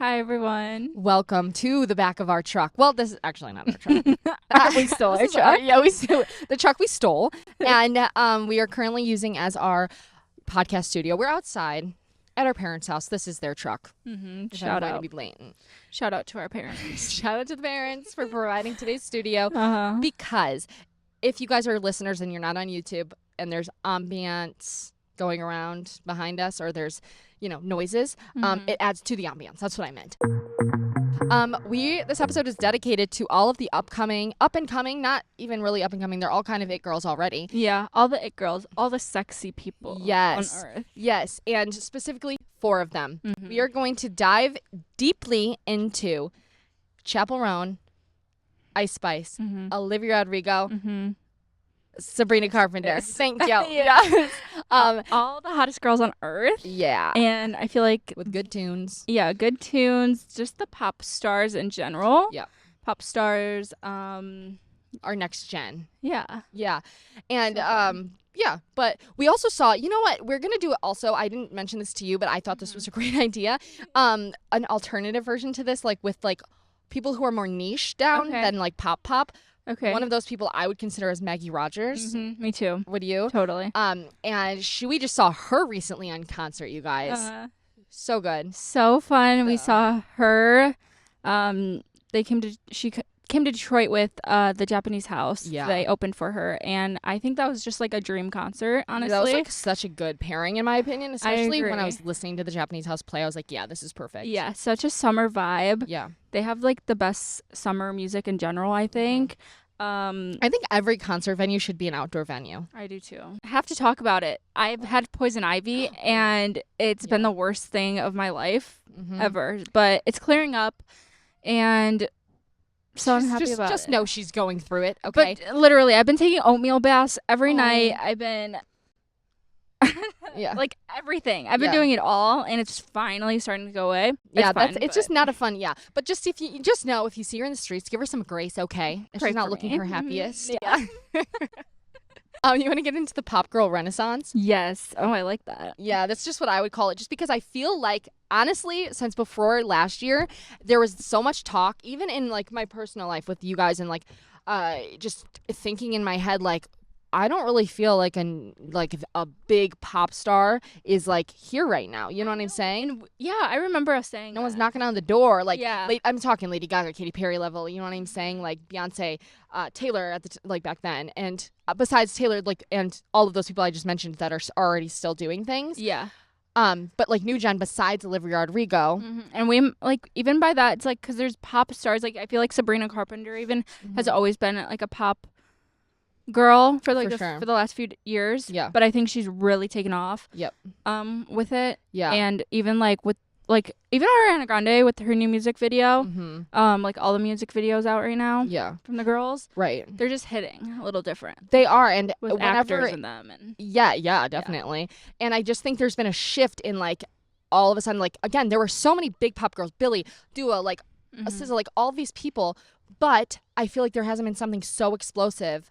Hi, everyone. Welcome to the back of our truck. Well, this is actually not our truck. We stole our truck. We stole the truck we stole. And we are currently using as our podcast studio. We're outside at our parents' house. This is their truck. Shout out. To be blatant. Shout out to our parents. Shout out to the parents for providing today's studio. Uh-huh. Because if you guys are listeners and you're not on YouTube and there's ambience going around behind us or there's, noises, it adds to the ambience. That's what I meant. This episode is dedicated to all of the up and coming, not even really up and coming. They're all kind of it girls already. Yeah, all the it girls, all the sexy people on earth. Yes, and specifically 4 of them. We are going to dive deeply into Chappel Roan, Ice Spice, Olivia Rodrigo, Sabrina Carpenter. Yes. Thank you. Yes. All the hottest girls on earth. Yeah. And I feel like With good tunes. Yeah, good tunes, just the pop stars in general. Yeah. Pop stars, Our next gen. yeah. Yeah. And yeah, but we also saw, you know what, we're going to do it also. I didn't mention this to you, but I thought this was a great idea. An alternative version to this, like with like people who are more niche down than like pop. Okay. One of those people I would consider as Maggie Rogers. Me too. Would you? Totally. And we just saw her recently on concert, you guys. So good. So fun. We saw her. She came to Detroit with the Japanese house. Yeah. They opened for her, and I think that was just like a dream concert, honestly. That was like such a good pairing in my opinion, especially when I agree. was listening to the Japanese house play. I was like, yeah, this is perfect. Yeah, such a summer vibe. Yeah. They have like the best summer music in general, I think. I think every concert venue should be an outdoor venue. I do too. I have to talk about it. I've had poison ivy, and it's been the worst thing of my life ever. But it's clearing up, and so I'm happy about it. Just know she's going through it, okay? But literally, I've been taking oatmeal baths every night. I've been like everything. I've been doing it all, and it's finally starting to go away. It's just not a fun. Yeah, but just if you know if you see her in the streets, give her some grace, okay? If Pray she's not for looking me. her happiest. Yeah. You want to get into the pop girl renaissance? Yes. Oh, I like that. Yeah, that's just what I would call it. Just because I feel like, honestly, since before last year, there was so much talk, even in like my personal life with you guys, and like, just thinking in my head, like, I don't really feel like a big pop star is like here right now. You know what I'm saying? Yeah, I remember us saying no one's knocking on the door. Like, yeah. I'm talking Lady Gaga, Katy Perry level. You know what I'm saying? Like Beyonce, Taylor at the back then, and besides Taylor, like, and all of those people I just mentioned that are already still doing things. Yeah. But like new gen besides Olivia Rodrigo, and we like even by that it's like because there's pop stars. Like I feel like Sabrina Carpenter even has always been like a pop girl for like for the last few years. Yeah. But I think she's really taken off. Yep. With it. Yeah. And even like with like even Ariana Grande with her new music video. Like all the music videos out right now. Yeah. From the girls. Right. They're just hitting a little different. They are, and with actors in them and yeah, definitely. Yeah. And I just think there's been a shift in like all of a sudden, like again, there were so many big pop girls, Billie, Dua, like SZA, like all these people, but I feel like there hasn't been something so explosive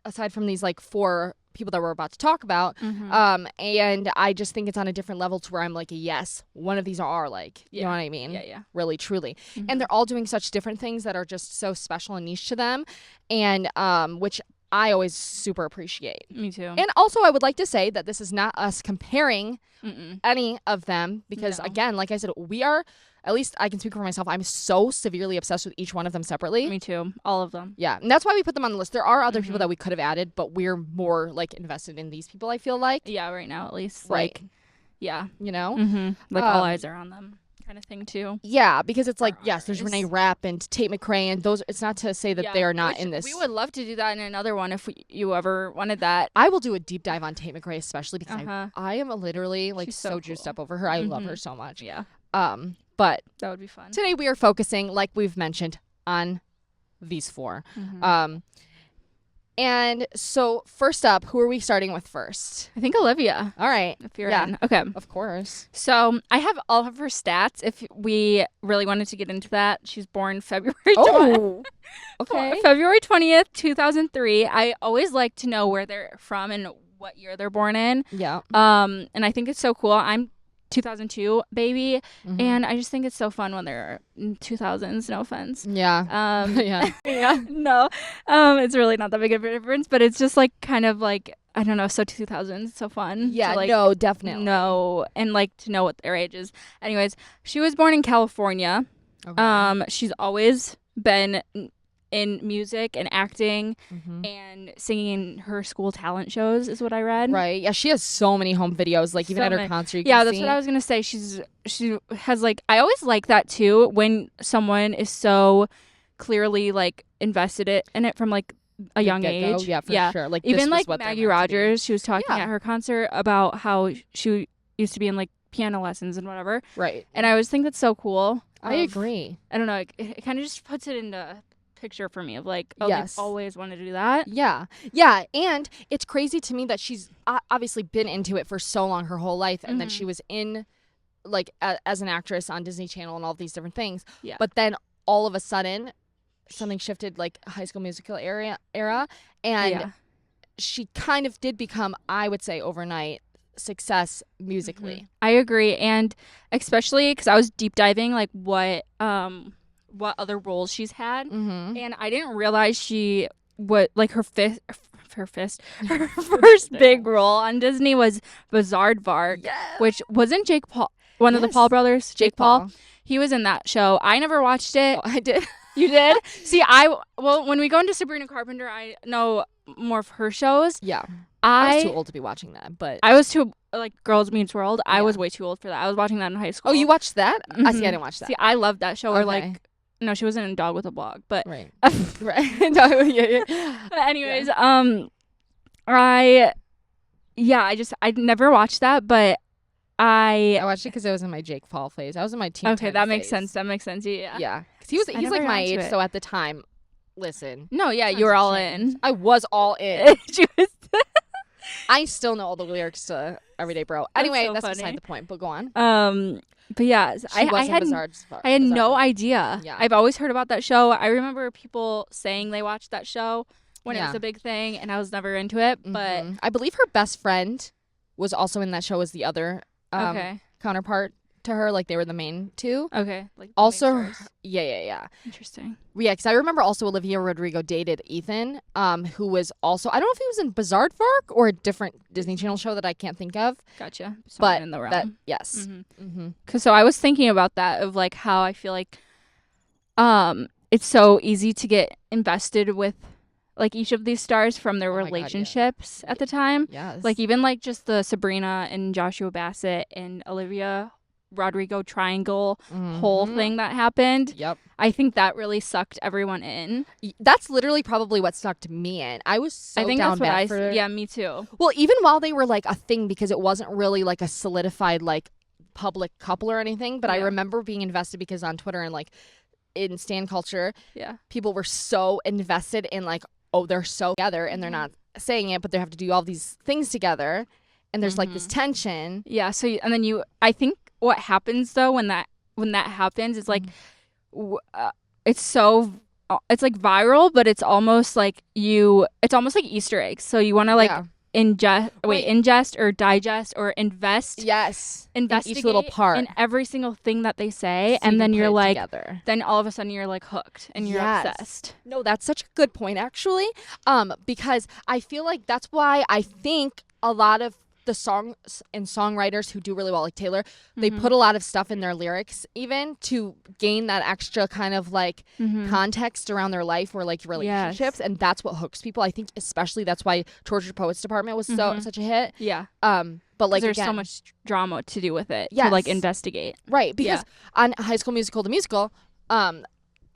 aside from these like 4 people that we're about to talk about. And I just think it's on a different level to where I'm like, yes, one of these are like, you know what I mean? Yeah. Really, truly. And they're all doing such different things that are just so special and niche to them. And which I always super appreciate. Me too. And also I would like to say that this is not us comparing any of them because again, like I said, we are, at least I can speak for myself, I'm so severely obsessed with each one of them separately. Me too. All of them. Yeah. And that's why we put them on the list. There are other people that we could have added, but we're more like invested in these people, I feel like. Yeah, right now at least. Right. Like, yeah. You know? Like all eyes are on them kind of thing too. Yeah, because it's like, yes, there's Renee Rapp and Tate McRae, and those, it's not to say that they are not in this. We would love to do that in another one if you ever wanted that. I will do a deep dive on Tate McRae, especially because I am literally like so juiced up over her. I love her so much. Yeah. But that would be fun. Today we are focusing, like we've mentioned, on these 4. And so first up, who are we starting with first? I think Olivia. All right. If you're in. Okay. Of course. So I have all of her stats if we really wanted to get into that. She's born February 20th. Okay. February 20th, 2003. I always like to know where they're from and what year they're born in. Yeah. And I think it's so cool. I'm 2002 baby, and I just think it's so fun when they're in 2000s. No offense. Yeah. Yeah. No. It's really not that big of a difference, but it's just like kind of like, I don't know, so 2000s, so fun. Yeah, to, like, no, definitely. know and like to know what their age is. Anyways, she was born in California. Okay. She's always been in music and acting and singing in her school talent shows is what I read. Right. Yeah, she has so many home videos, like even So at her many. concert. Yeah, that's what I was gonna say. She has like, I always like that too when someone is so clearly like invested in it from like a young age. Yeah, for sure. Like even this was like what they're Maggie meant to be. Rogers, she was talking Yeah. at her concert about how she used to be in like piano lessons and whatever. Right. And I always think that's so cool. I agree. I don't know. It kind of just puts it into picture for me of like, oh, Yes. they've always wanted to do that. Yeah. Yeah. And it's crazy to me that she's obviously been into it for so long, her whole life. And then she was in like as an actress on Disney Channel and all these different things. Yeah. But then all of a sudden something shifted, like High School Musical era. And she kind of did become, I would say, overnight success musically. I agree. And especially because I was deep diving like what other roles she's had, and I didn't realize she like her first big role on Disney was Bizaardvark, which wasn't Jake Paul, one of the Paul brothers, Jake Paul. He was in that show. I never watched it. Oh, I did. You did? See, when we go into Sabrina Carpenter, I know more of her shows. Yeah. I was too old to be watching that, but I was too, like, Girls Meets World. I was way too old for that. I was watching that in high school. Oh, you watched that? I see. I didn't watch that. See, I loved that show. Or like, no, she wasn't in Dog with a Blog, but right. No, yeah. But anyways, I never watched that, but I watched it because I was in my Jake Paul phase. I was in my teen. Okay, that makes sense. That makes sense. Yeah. Yeah, because he's like my age, so at the time, listen. No, yeah, you were all in. I was all in. She was. I still know all the lyrics to Everyday Bro. Anyway, that's funny. beside the point. But go on. But yeah, I had no idea. Yeah. I've always heard about that show. I remember people saying they watched that show when it was a big thing, and I was never into it. But I believe her best friend was also in that show as the other counterpart to her. Like they were the main two. Okay. Like also, yeah. Interesting. Yeah, because I remember also Olivia Rodrigo dated Ethan, who was also, I don't know if he was in Bizaardvark or a different Disney Channel show that I can't think of. Gotcha. But in the realm. Yes. So I was thinking about that of like how I feel like it's so easy to get invested with like each of these stars from their relationships at the time. Yes. Like even like just the Sabrina and Joshua Bassett and Olivia Rodrigo triangle whole thing that happened. Yep. I think that really sucked everyone in. That's literally probably what sucked me in. I was so I think down that's bad what yeah, me too. Well, even while they were like a thing, because it wasn't really like a solidified like public couple or anything, but I remember being invested because on Twitter and like in stan culture, people were so invested in like, oh, they're so together and they're not saying it, but they have to do all these things together, and there's like this tension. Yeah. So and then I think what happens though when that happens is like it's like viral, but it's almost like Easter eggs. So you want to like ingest or digest or investigate in each little part in every single thing that they say, so and then you're like together. Then all of a sudden you're like hooked and you're obsessed. No, that's such a good point actually, because I feel like that's why I think a lot of the songs and songwriters who do really well, like Taylor, they put a lot of stuff in their lyrics even to gain that extra kind of like context around their life or like relationships, and that's what hooks people. I think especially that's why Tortured Poets Department was such a hit. Yeah. But like there's again, so much drama to do with it to like investigate. Right, because on High School Musical the musical,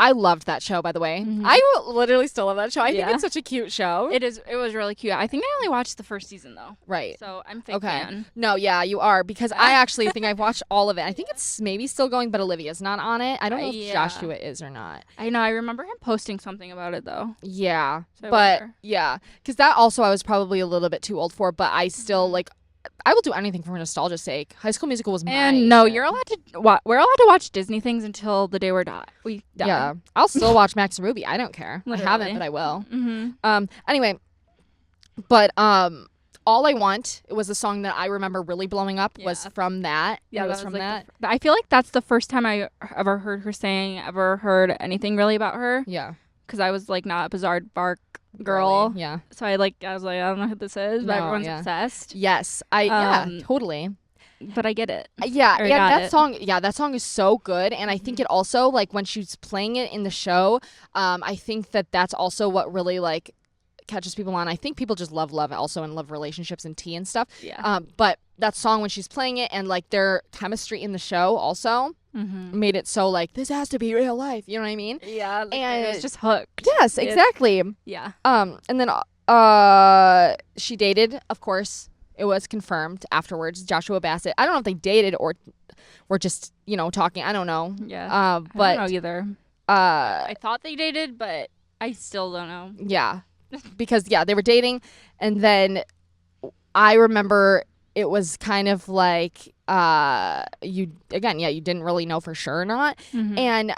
I loved that show, by the way. I literally still love that show. I think it's such a cute show. It is. It was really cute. I think I only watched the first season, though. Right. So I'm a fan. No, yeah, you are. Because I actually think I've watched all of it. I think it's maybe still going, but Olivia's not on it. I don't know if Joshua is or not. I know. I remember him posting something about it, though. Yeah. So but, yeah. Because that also I was probably a little bit too old for, but I still, like, I will do anything for nostalgia's sake. High School Musical was and no, you're allowed to. We're allowed to watch Disney things until the day we die. Yeah, I'll still watch Max and Ruby. I don't care. Literally. I haven't, but I will. Anyway, but All I Want, it was a song that I remember really blowing up, was Yeah. from that. Yeah, it was that from like that. I feel like that's the first time I ever heard her sing, ever heard anything really about her. Yeah. Because I was like not a Bizarre Bark girl. Girly, yeah. So I was like, I don't know who this is, but No, everyone's yeah. obsessed. Yes. Totally. But I get it. Yeah, Or and got that it. song, that song is so good, and I think it also, like, when she's playing it in the show, I think that's also what really, like, catches people on. I think people just love also, and love relationships and tea and stuff. Yeah. But that song, when she's playing it, and like their chemistry in the show also made it so like, this has to be real life. You know what I mean? Yeah. Like, and it was just hooked. Yes, exactly. Yeah. And then she dated, of course. It was confirmed afterwards, Joshua Bassett. I don't know if they dated or were just, talking. I don't know. Yeah. But I don't know either. I thought they dated, but I still don't know. Yeah. Because they were dating, and then I remember it was kind of like you didn't really know for sure or not. And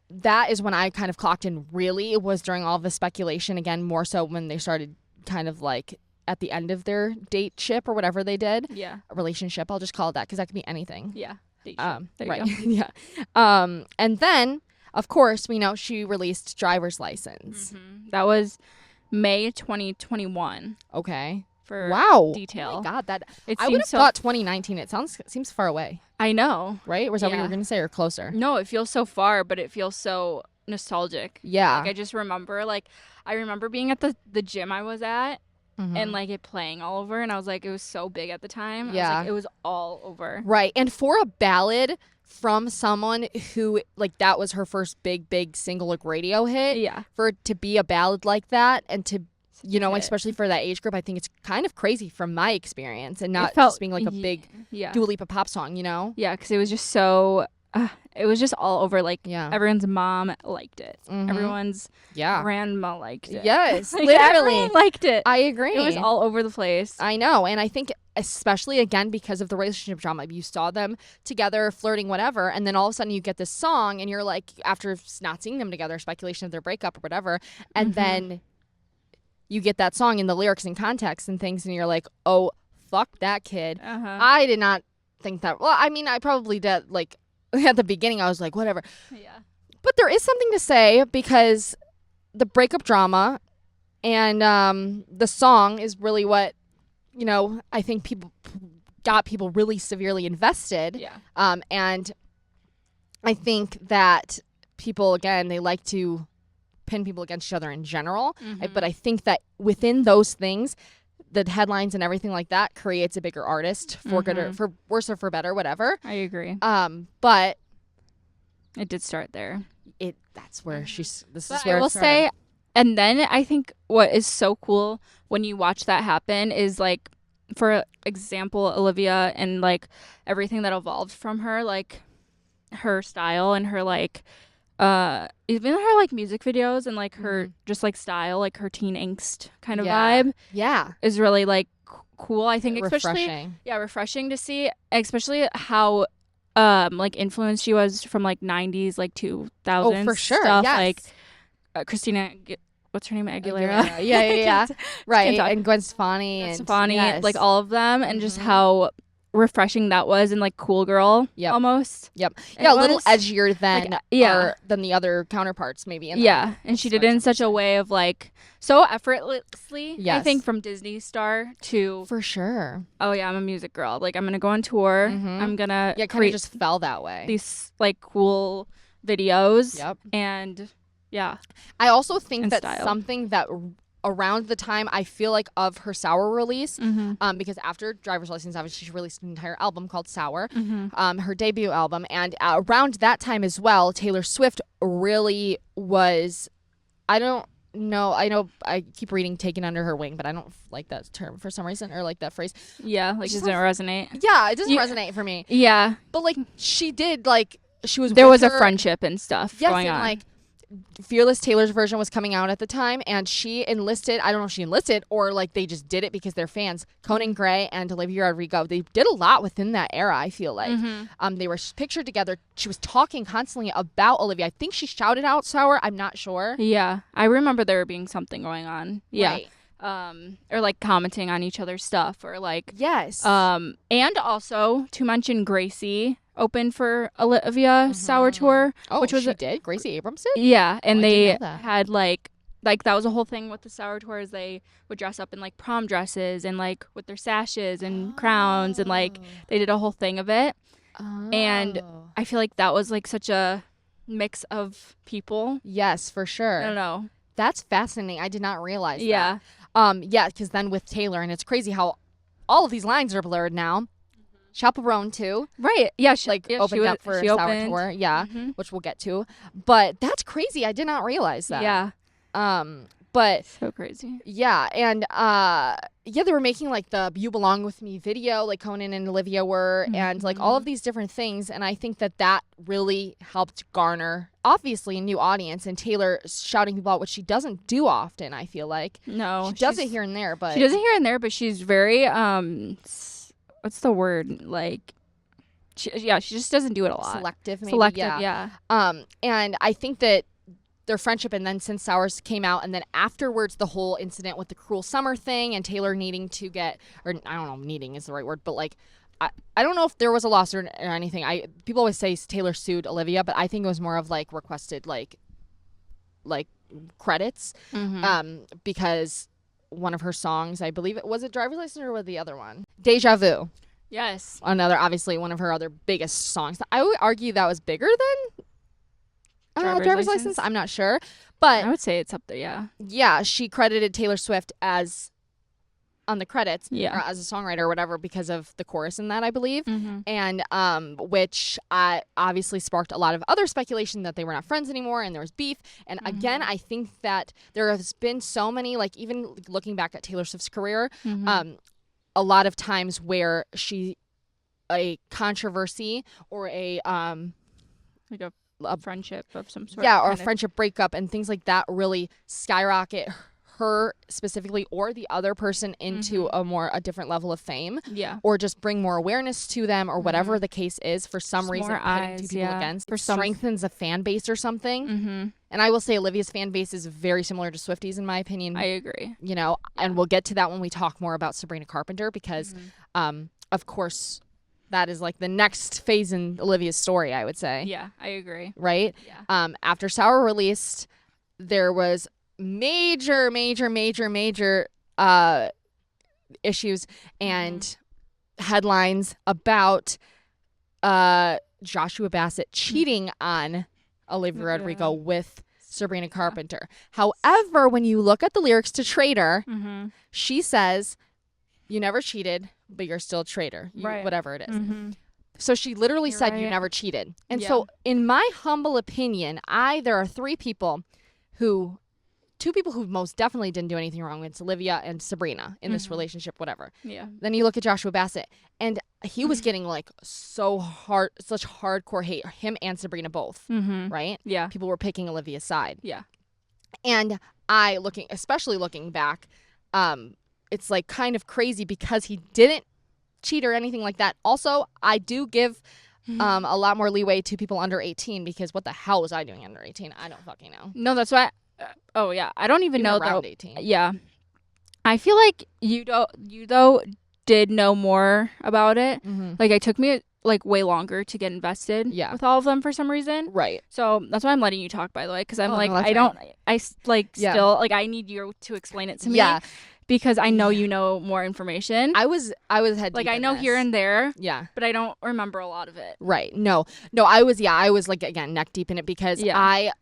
that is when I kind of clocked in. Really, it was during all the speculation, again, more so when they started kind of like at the end of their date ship or whatever they did. Yeah. A relationship, I'll just call it that, because that could be anything. Yeah. There right. You go. Yeah. And then, of course, we know she released Driver's License. That was May 2021. Okay. For wow. detail. Oh my God, that It I would have seems so thought 2019. It seems far away, I know. right? Was that what you Yeah. were gonna say, or closer? No, it feels so far, but it feels so nostalgic. Yeah. Like I just remember, I remember being at the gym I was at and like it playing all over, and I was like, it was so big at the time. Yeah. I was like, it was all over. Right. And for a ballad from someone who, like, that was her first big single, like, radio hit, Yeah. for it to be a ballad like that, and to, Hit. especially for that age group, I think it's kind of crazy from my experience, and not felt- just being like a big Yeah. Dua Lipa pop song, Yeah, because it was just so. It was just all over. Like Yeah. everyone's mom liked it. Mhm. Everyone's Yeah. grandma liked it. Yes, Like, literally. everyone liked it. I agree. It was all over the place. I know. And I think especially, again, because of the relationship drama, you saw them together flirting, whatever, and then all of a sudden you get this song and you're like, after not seeing them together, speculation of their breakup or whatever, and then you get that song and the lyrics and context and things, and you're like, oh, fuck that kid. I did not think that. Well, I mean, I probably did, like, at the beginning I was like, whatever. Yeah. But there is something to say, because the breakup drama and the song is really what, I think got people really severely invested. Yeah. And I think that people, again, they like to pin people against each other in general. But I think that within those things, the headlines and everything like that creates a bigger artist, for good or for worse or for better, whatever. I agree. But It did start there. that's where this is But where I will it started. say, and then I think what is so cool when you watch that happen is, like, for example, Olivia and like everything that evolved from her, like her style and her like even her like music videos and like her just like style, like her teen angst kind of vibe Yeah. is really like cool. I think especially Refreshing. refreshing to see, especially how like influenced she was from like 90s like 2000s Oh, for sure. stuff, Yes. like Christina what's her name, Aguilera. Yeah. Right. talk. And Gwen Stefani. Gwen And Stefani, yes. like all of them, and just how refreshing that was, and like cool girl almost. Yep. And Yeah, it a little was, edgier than like, than the other counterparts maybe. In yeah, and she did it in such a way of like so effortlessly. I Yes. think from Disney star to For sure. oh yeah, I'm a music girl. Like I'm gonna go on tour. I'm gonna Yeah, kind of create just fell that way. these like cool videos. Yep. And yeah, I also think And that style. something that around the time I feel like of her Sour release, because after Driver's License, obviously she released an entire album called Sour, her debut album, and around that time as well, Taylor Swift really was. I don't know. I know I keep reading "taken under her wing," but I don't like that term for some reason, or like that phrase. yeah, like Just doesn't resonate. Yeah, it doesn't You- resonate for me. Yeah, But like she did, like she was. there with was a her- friendship and stuff Yes, going and on. like Fearless Taylor's version was coming out at the time, and she enlisted. I don't know if she enlisted or like they just did it because they're fans. Conan Gray and Olivia Rodrigo. They did a lot within that era. I feel like they were pictured together. She was talking constantly about Olivia. I think she shouted out Sour. I'm not sure. Yeah, I remember there being something going on. Yeah. Right. or like commenting on each other's stuff, or like Yes. and also to mention Gracie opened for Olivia Sour Tour, which was she did. Gracie Abrams did. Yeah, and I they didn't know that. had like that was a whole thing with the Sour Tours. They would dress up in like prom dresses and like with their sashes and crowns, and like they did a whole thing of it. And I feel like that was like such a mix of people. Yes, for sure. I don't know. That's fascinating. I did not realize Yeah. that. Yeah, because then with Taylor, and it's crazy how all of these lines are blurred now. Chappel Roan too. Right. Yeah. Opened up for a Sour Tour. Yeah, which we'll get to. But that's crazy. I did not realize that. Yeah. But so crazy. Yeah, and they were making like the "You Belong With Me" video, like Conan and Olivia were, and like all of these different things. And I think that really helped garner, obviously, a new audience. And Taylor shouting people out, which she doesn't do often. I feel like no, she does it here and there, but she does it here and there. But she's very what's the word, like? She just doesn't do it a lot. Selective, maybe. Selective, yeah. And I think that their friendship, and then since Sours came out, and then afterwards the whole incident with the Cruel Summer thing and Taylor needing to get, or I don't know, needing is the right word, but like I don't know if there was a lawsuit or anything. People always say Taylor sued Olivia, but I think it was more of like requested like credits, because one of her songs, I believe it was it Driver's License or was the other one, Deja Vu. Yes, another, obviously one of her other biggest songs. I would argue that was bigger than Driver's License. I'm not sure, but I would say it's up there. Yeah. Yeah, she credited Taylor Swift as on the credits, or as a songwriter or whatever, because of the chorus in that, I believe, and which obviously sparked a lot of other speculation that they were not friends anymore and there was beef. And again, I think that there has been so many, like even looking back at Taylor Swift's career, a lot of times where a controversy or a like a friendship of some sort. Yeah, or a friendship breakup and things like that really skyrocket her specifically or the other person into a different level of fame. Yeah. Or just bring more awareness to them or whatever the case is. For some reason, pitting two people against strengthens a fan base or something. And I will say Olivia's fan base is very similar to Swifties in my opinion. I agree. You know, and we'll get to that when we talk more about Sabrina Carpenter because, of course, that is like the next phase in Olivia's story, I would say. Yeah, I agree. Right? Yeah. After Sour released, there was major issues and headlines about Joshua Bassett cheating on Olivia Rodrigo with Sabrina Carpenter. However, when you look at the lyrics to Traitor, she says, "You never cheated, but you're still a traitor." Whatever it is. So she literally said, "You never cheated." And so in my humble opinion, there are two people who most definitely didn't do anything wrong. It's Olivia and Sabrina in this relationship, whatever. Yeah. Then you look at Joshua Bassett, and he was getting like such hardcore hate, him and Sabrina both, right? Yeah. People were picking Olivia's side. Yeah. And especially looking back, it's like kind of crazy because he didn't cheat or anything like that. Also, I do give a lot more leeway to people under 18 because what the hell was I doing under 18? I don't fucking know. No, that's why. Oh yeah, I don't even know around though. 18. Yeah, I feel like you did know more about it. Like it took me like way longer to get invested with all of them for some reason. Right. So that's why I'm letting you talk, by the way, because I'm still like I need you to explain it to me. Yeah. Because I know you know more information. I was head like deep I know in here this. And there. Yeah. But I don't remember a lot of it. Right. No, I was like again neck deep in it because I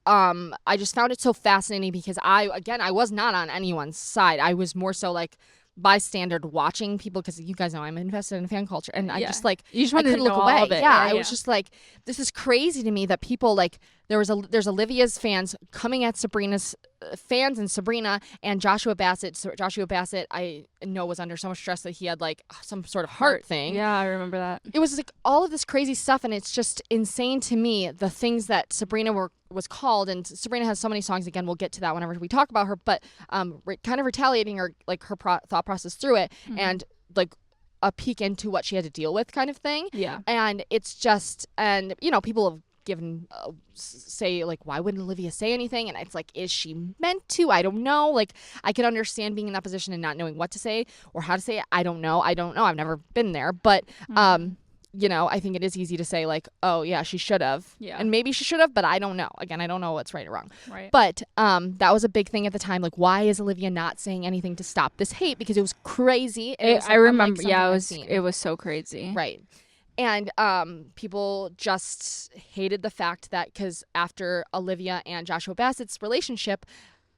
just found it so fascinating because I was not on anyone's side. I was more so like bystander watching people because you guys know I'm invested in fan culture and I just like you just wanted I couldn't to look know away. All of it. I was just like, this is crazy to me that people like there's Olivia's fans coming at Sabrina's fans and Sabrina and Joshua Bassett. So Joshua Bassett, I know, was under so much stress that he had like some sort of heart thing. Yeah, I remember that. It was like all of this crazy stuff, and it's just insane to me the things that Sabrina was called. And Sabrina has so many songs. Again, we'll get to that whenever we talk about her. But kind of retaliating or like her thought process through it, and like a peek into what she had to deal with, kind of thing. Yeah, and it's just people have given say like, why wouldn't Olivia say anything? And it's like, is she meant to? I don't know. Like, I could understand being in that position and not knowing what to say or how to say it. I don't know. I've never been there, but you know, I think it is easy to say like, oh yeah, she should have, and maybe she should have, but I don't know. Again, I don't know what's right or wrong. Right. But that was a big thing at the time. Like, why is Olivia not saying anything to stop this hate? Because it was crazy. I remember. Yeah, it was so crazy. Right. And people just hated the fact that because after Olivia and Joshua Bassett's relationship,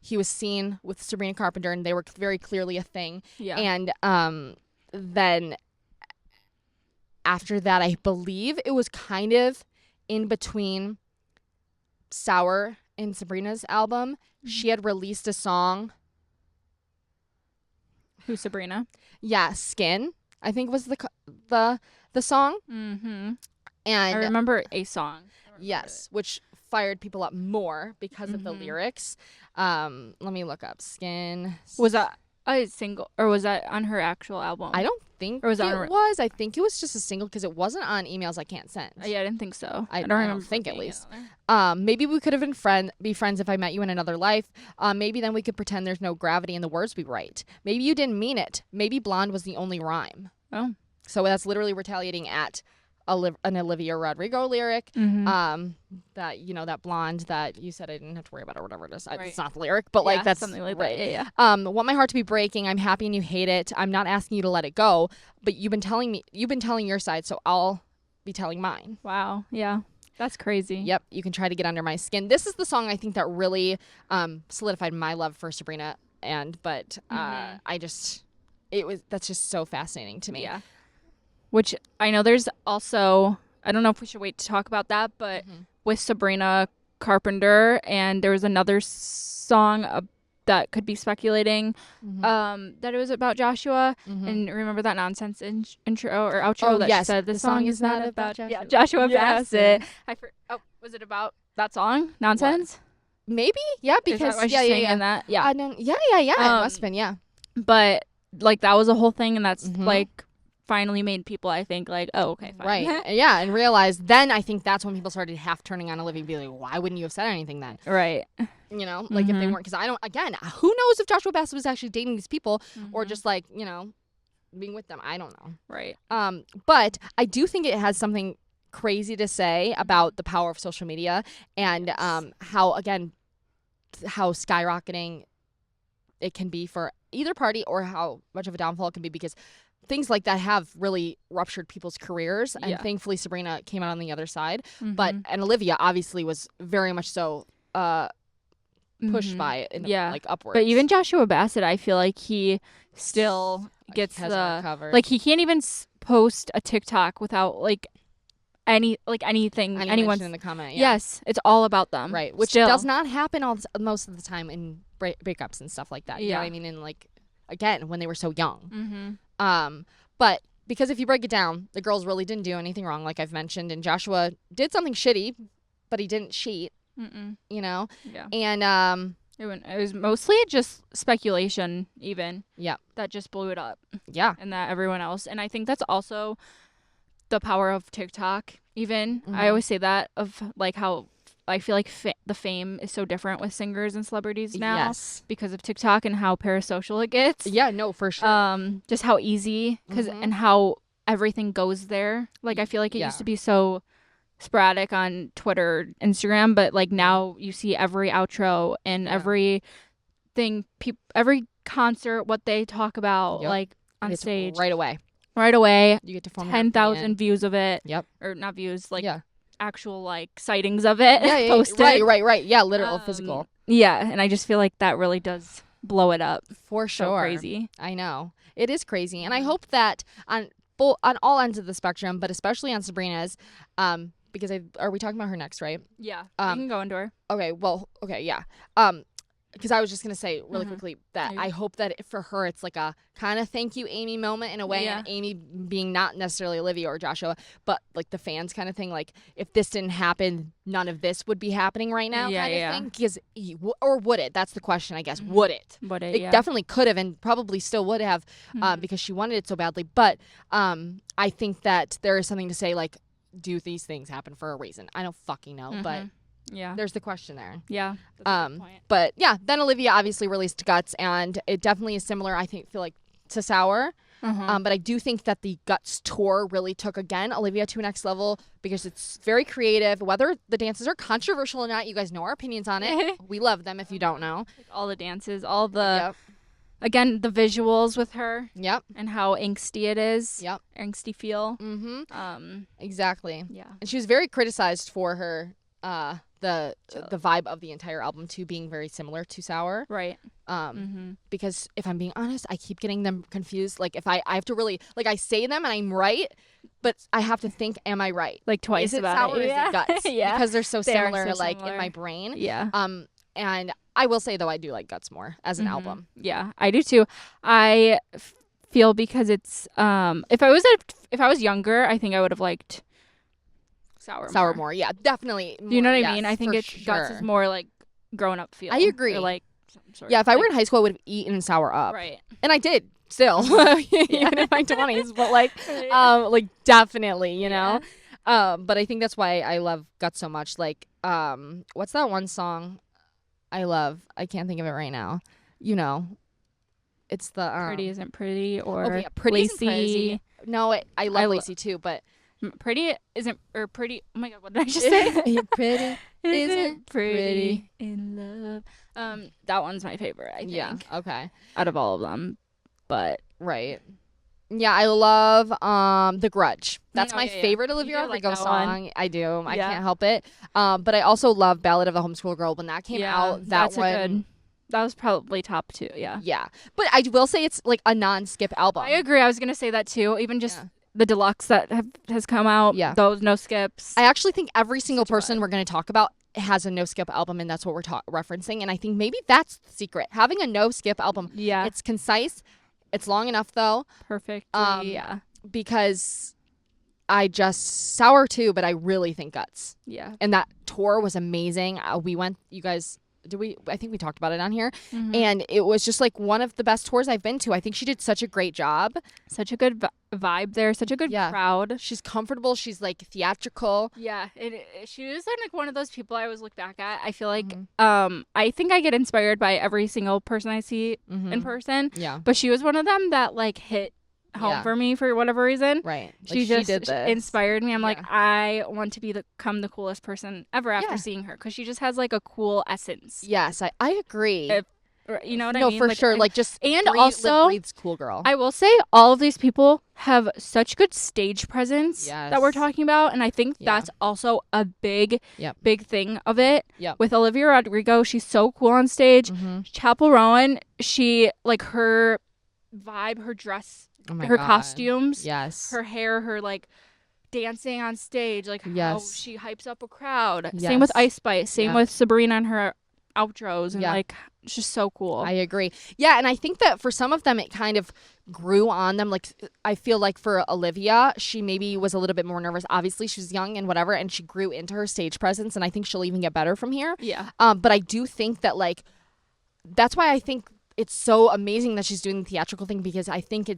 he was seen with Sabrina Carpenter, and they were very clearly a thing. Yeah. And then after that, I believe it was kind of in between Sour and Sabrina's album. She had released a song. Who's Sabrina? Yeah, Skin, I think was the song. Mm-hmm. And I remember a song. Yes, which fired people up more because of the lyrics. Let me look up Skin. Was that a single, or was that on her actual album? I don't think was it was. I think it was just a single because it wasn't on Emails I Can't Send. Yeah, I didn't think so. I don't think at least. Maybe we could have be friends if I met you in another life. Maybe then we could pretend there's no gravity in the words we write. Maybe you didn't mean it. Maybe blonde was the only rhyme. Oh. So that's literally retaliating at an Olivia Rodrigo lyric. That, you know, that blonde that you said I didn't have to worry about or whatever it is. It's not the lyric, but like that's something like right. that. Yeah. Want my heart to be breaking. I'm happy and you hate it. I'm not asking you to let it go, but you've been telling your side, so I'll be telling mine. Wow. Yeah. That's crazy. Yep. You can try to get under my skin. This is the song I think that really solidified my love for Sabrina, that's just so fascinating to me. Yeah. Which I know there's also, I don't know if we should wait to talk about that, but with Sabrina Carpenter, and there was another song that could be speculating that it was about Joshua. And remember that nonsense intro or outro that she said, the song is not about Joshua. Yeah, Joshua Bassett. Was it about that song, Nonsense? What? Maybe, yeah, because that that? Yeah. I don't, it must have been, yeah. But like that was a whole thing, and that's like finally made people, I think, like, oh, okay, fine. Right. Yeah, and realize then I think that's when people started half turning on Olivia and be like, why wouldn't you have said anything then? Right. You know, like if they weren't, because who knows if Joshua Bassett was actually dating these people or just like, you know, being with them. I don't know. Right. But I do think it has something crazy to say about the power of social media and how skyrocketing it can be for either party or how much of a downfall it can be, because things like that have really ruptured people's careers, and thankfully Sabrina came out on the other side. And Olivia obviously was very much so pushed by it, like upwards. But even Joshua Bassett, I feel like he still gets recovered. Like he can't even post a TikTok without like anything anyone's in the comment. Yes, it's all about them, right? Which does not happen most of the time in breakups and stuff like that. You know what I mean? And like again, when they were so young. But because if you break it down, the girls really didn't do anything wrong, like I've mentioned, and Joshua did something shitty, but he didn't cheat. You know? Yeah. And it was mostly just speculation, even. Yeah. That just blew it up. Yeah. And that everyone else. And I think that's also the power of TikTok, even. I always say that, of like how I feel like the fame is so different with singers and celebrities now because of TikTok and how parasocial it gets. Yeah, no, for sure. Just how easy, and how everything goes there. Like I feel like it used to be so sporadic on Twitter, Instagram, but like now you see every outro and every thing, every concert, what they talk about, like on stage right away. You get to form 10,000 views of it. Yep. Or not views, like actual like sightings of it. Posted. Right. Yeah, literal physical. Yeah, and I just feel like that really does blow it up. For sure. So crazy. I know. It is crazy. And I hope that on all ends of the spectrum, but especially on Sabrina's, because are we talking about her next, right? Yeah. We can go into her. Okay, yeah. Because I was just going to say really quickly that I hope that for her it's like a kind of thank you, Amy moment in a way. And Amy being not necessarily Olivia or Joshua, but like the fans kind of thing. Like if this didn't happen, none of this would be happening right now kind of thing. Because, or would it? That's the question, I guess. Would it? It definitely could have and probably still would have because she wanted it so badly. But I think that there is something to say like, do these things happen for a reason? I don't fucking know, but yeah, there's the question there. Yeah, that's a good point. But yeah, then Olivia obviously released Guts, and it definitely is similar, I feel like, to Sour. But I do think that the Guts tour really took, again, Olivia to a next level because it's very creative. Whether the dances are controversial or not, you guys know our opinions on it. We love them if you don't know. Like all the dances, all the, again, the visuals with her. Yep. And how angsty it is. Yep. Angsty feel. Exactly. Yeah. And she was very criticized for her, the vibe of the entire album too being very similar to Sour. Right. Because if I'm being honest, I keep getting them confused. Like if I have to really, like, I say them and I'm right, but I have to think, am I right? Like twice is it about Sour it. Or is it Guts? Yeah. Because they're so similar, so like similar. in my brain. Yeah. And I will say though, I do like Guts more as an album. Yeah, I do too. I feel because it's if I was younger, I think I would have liked Sour more. Yeah, definitely. Do you know what I yes, mean? I think for Guts is more like grown up feel. I agree. Or like some sort yeah, of, if I were in high school, I would have eaten Sour up. Right. And I did still, even in my 20s. But like definitely, you know. But I think that's why I love Guts so much. Like, what's that one song I love? I can't think of it right now. You know, it's the Pretty Isn't Pretty or Pretty Lacy. Isn't Crazy. No, I love Lacy too, but Pretty isn't or pretty. Oh my god, what did I just say? Pretty isn't pretty in love. That one's my favorite. I think. Yeah. Okay. Out of all of them, but right. Yeah, I love The Grudge. That's my favorite Olivia Rodrigo like song. I do. I can't help it. But I also love Ballad of the Homeschool Girl. When that came out, that one. That was probably top 2. Yeah. Yeah, but I will say it's like a non-skip album. I agree. I was gonna say that too. Even just the deluxe that has come out. Yeah. Those no skips. I actually think every single person we're going to talk about has a no skip album, and that's what we're referencing. And I think maybe that's the secret. Having a no skip album. Yeah. It's concise. It's long enough though. Perfect. Yeah. Because I just Sour too, but I really think Guts. Yeah. And that tour was amazing. We went. You guys. Did we? I think we talked about it on here, and it was just like one of the best tours I've been to. I think she did such a great job. Such a good vibe there. Such a good crowd. She's comfortable. She's like theatrical. Yeah, she was like one of those people I always look back at. I feel like I think I get inspired by every single person I see in person. Yeah, but she was one of them that like hit home for me for whatever reason. Right. She just inspired me. I'm like, I want to become the coolest person ever after seeing her because she just has like a cool essence. Yes, I agree. You know what I mean? No, for sure. Like just and also breathes cool girl. I will say all of these people have such good stage presence that we're talking about, and I think that's also a big thing of it. Yep. With Olivia Rodrigo, she's so cool on stage. Chappel Roan, she like her vibe, her dress. Her costumes, her hair, her like dancing on stage, like how she hypes up a crowd. Same with Ice Spice, same with Sabrina and her outros, and like it's just so cool. I agree. Yeah, and I think that for some of them it kind of grew on them. Like I feel like for Olivia, she maybe was a little bit more nervous. Obviously, she was young and whatever, and she grew into her stage presence, and I think she'll even get better from here. Yeah. But I do think that like that's why I think it's so amazing that she's doing the theatrical thing because I think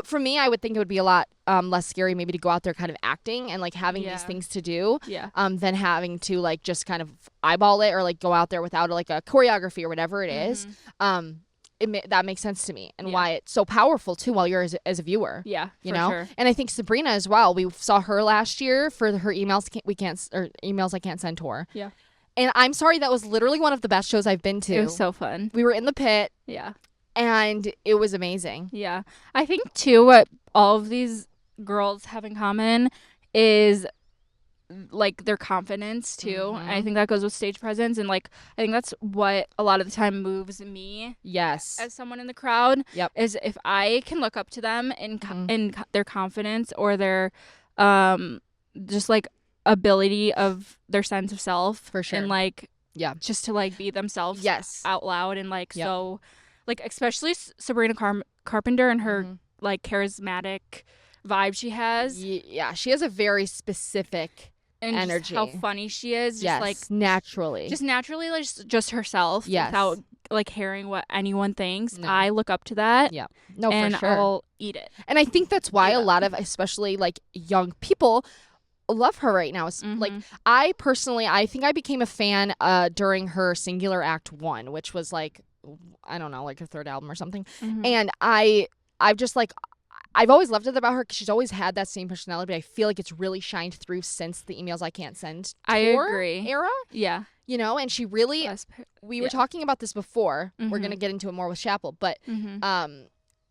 for me, I would think it would be a lot less scary maybe to go out there kind of acting and like having these things to do than having to like just kind of eyeball it or like go out there without like a choreography or whatever it is. That makes sense to me and why it's so powerful too while you're as a viewer. Yeah, you know? Sure. And I think Sabrina as well. We saw her last year for her emails I can't send tour. Yeah. And I'm sorry, that was literally one of the best shows I've been to. It was so fun. We were in the pit. Yeah. And it was amazing. Yeah. I think, too, what all of these girls have in common is, like, their confidence, too. And I think that goes with stage presence. And, like, I think that's what a lot of the time moves me. Yes. As someone in the crowd. Yep. Is if I can look up to them in their confidence or their just, like, ability of their sense of self for sure, and like just to like be themselves out loud and like so like especially Sabrina Carpenter and her like charismatic vibe she has. She has a very specific and energy. How funny she is, just like naturally like just herself without like caring what anyone thinks. No. I look up to that. Yeah, no, and for sure. I'll eat it. And I think that's why a lot of especially like young people love her right now. Like, I personally, I think I became a fan during her Singular Act 1, which was like, I don't know, like her third album or something. And I've just like, I've always loved it about her because she's always had that same personality, but I feel like it's really shined through since the Emails I Can't Send tour era. Yeah. You know, and she really, we were talking about this before. We're going to get into it more with Chappel, but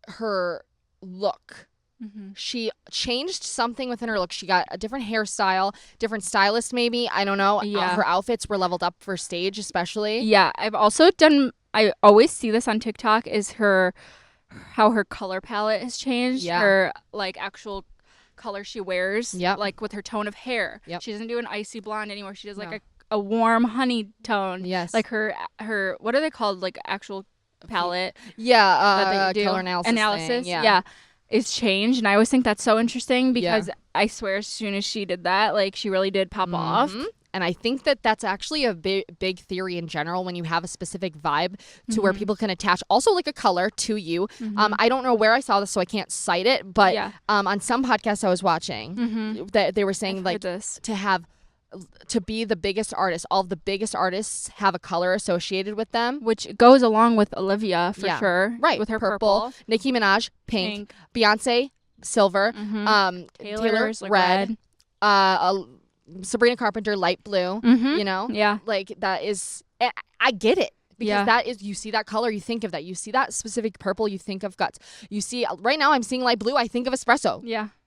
her look, she changed something within her look. She got a different hairstyle, different stylist maybe. I don't know. Her outfits were leveled up for stage especially. Yeah. I've also done, I always see this on TikTok, is how her color palette has changed. Her like actual color she wears. Like with her tone of hair. She doesn't do an icy blonde anymore. She does like a warm honey tone. Like her what are they called? Like actual palette. That they do. Color analysis. Yeah. Is changed, and I always think that's so interesting because I swear as soon as she did that, like she really did pop off. And I think that that's actually a big theory in general when you have a specific vibe to where people can attach also like a color to you. I don't know where I saw this, so I can't cite it, but on some podcasts I was watching that they were saying like to be the biggest artist, all of the biggest artists have a color associated with them, which goes along with Olivia for sure, right? With her purple. Nicki Minaj pink. Beyonce silver, Taylor's Taylor red. Sabrina Carpenter light blue. You know, like that is, I get it. Because that is, you see that color, you think of that. You see that specific purple, you think of Guts. You see, right now I'm seeing light blue, I think of Espresso.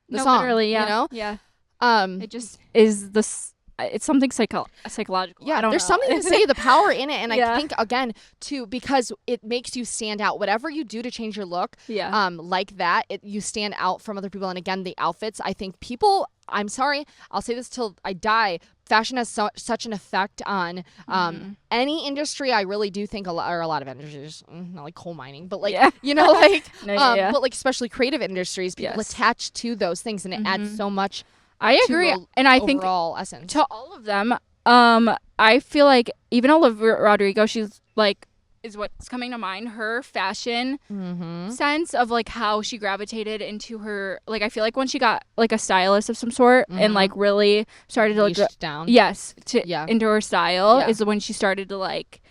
The song, literally, you know? It just is this. It's something psychological. Yeah, there's something to say the power in it, and I think again too because it makes you stand out. Whatever you do to change your look, like that, you stand out from other people. And again, the outfits. I think people. I'm sorry, I'll say this till I die. Fashion has such an effect on any industry. I really do think a lot of industries, not like coal mining, but like you know, like but like especially creative industries, people attach to those things, and it adds so much. I agree, and I think essence. To all of them, I feel like even Olivia Rodrigo, she's like, is what's coming to mind. Her fashion sense of like how she gravitated into her, like I feel like when she got like a stylist of some sort and like really started to like down, into her style is when she started to like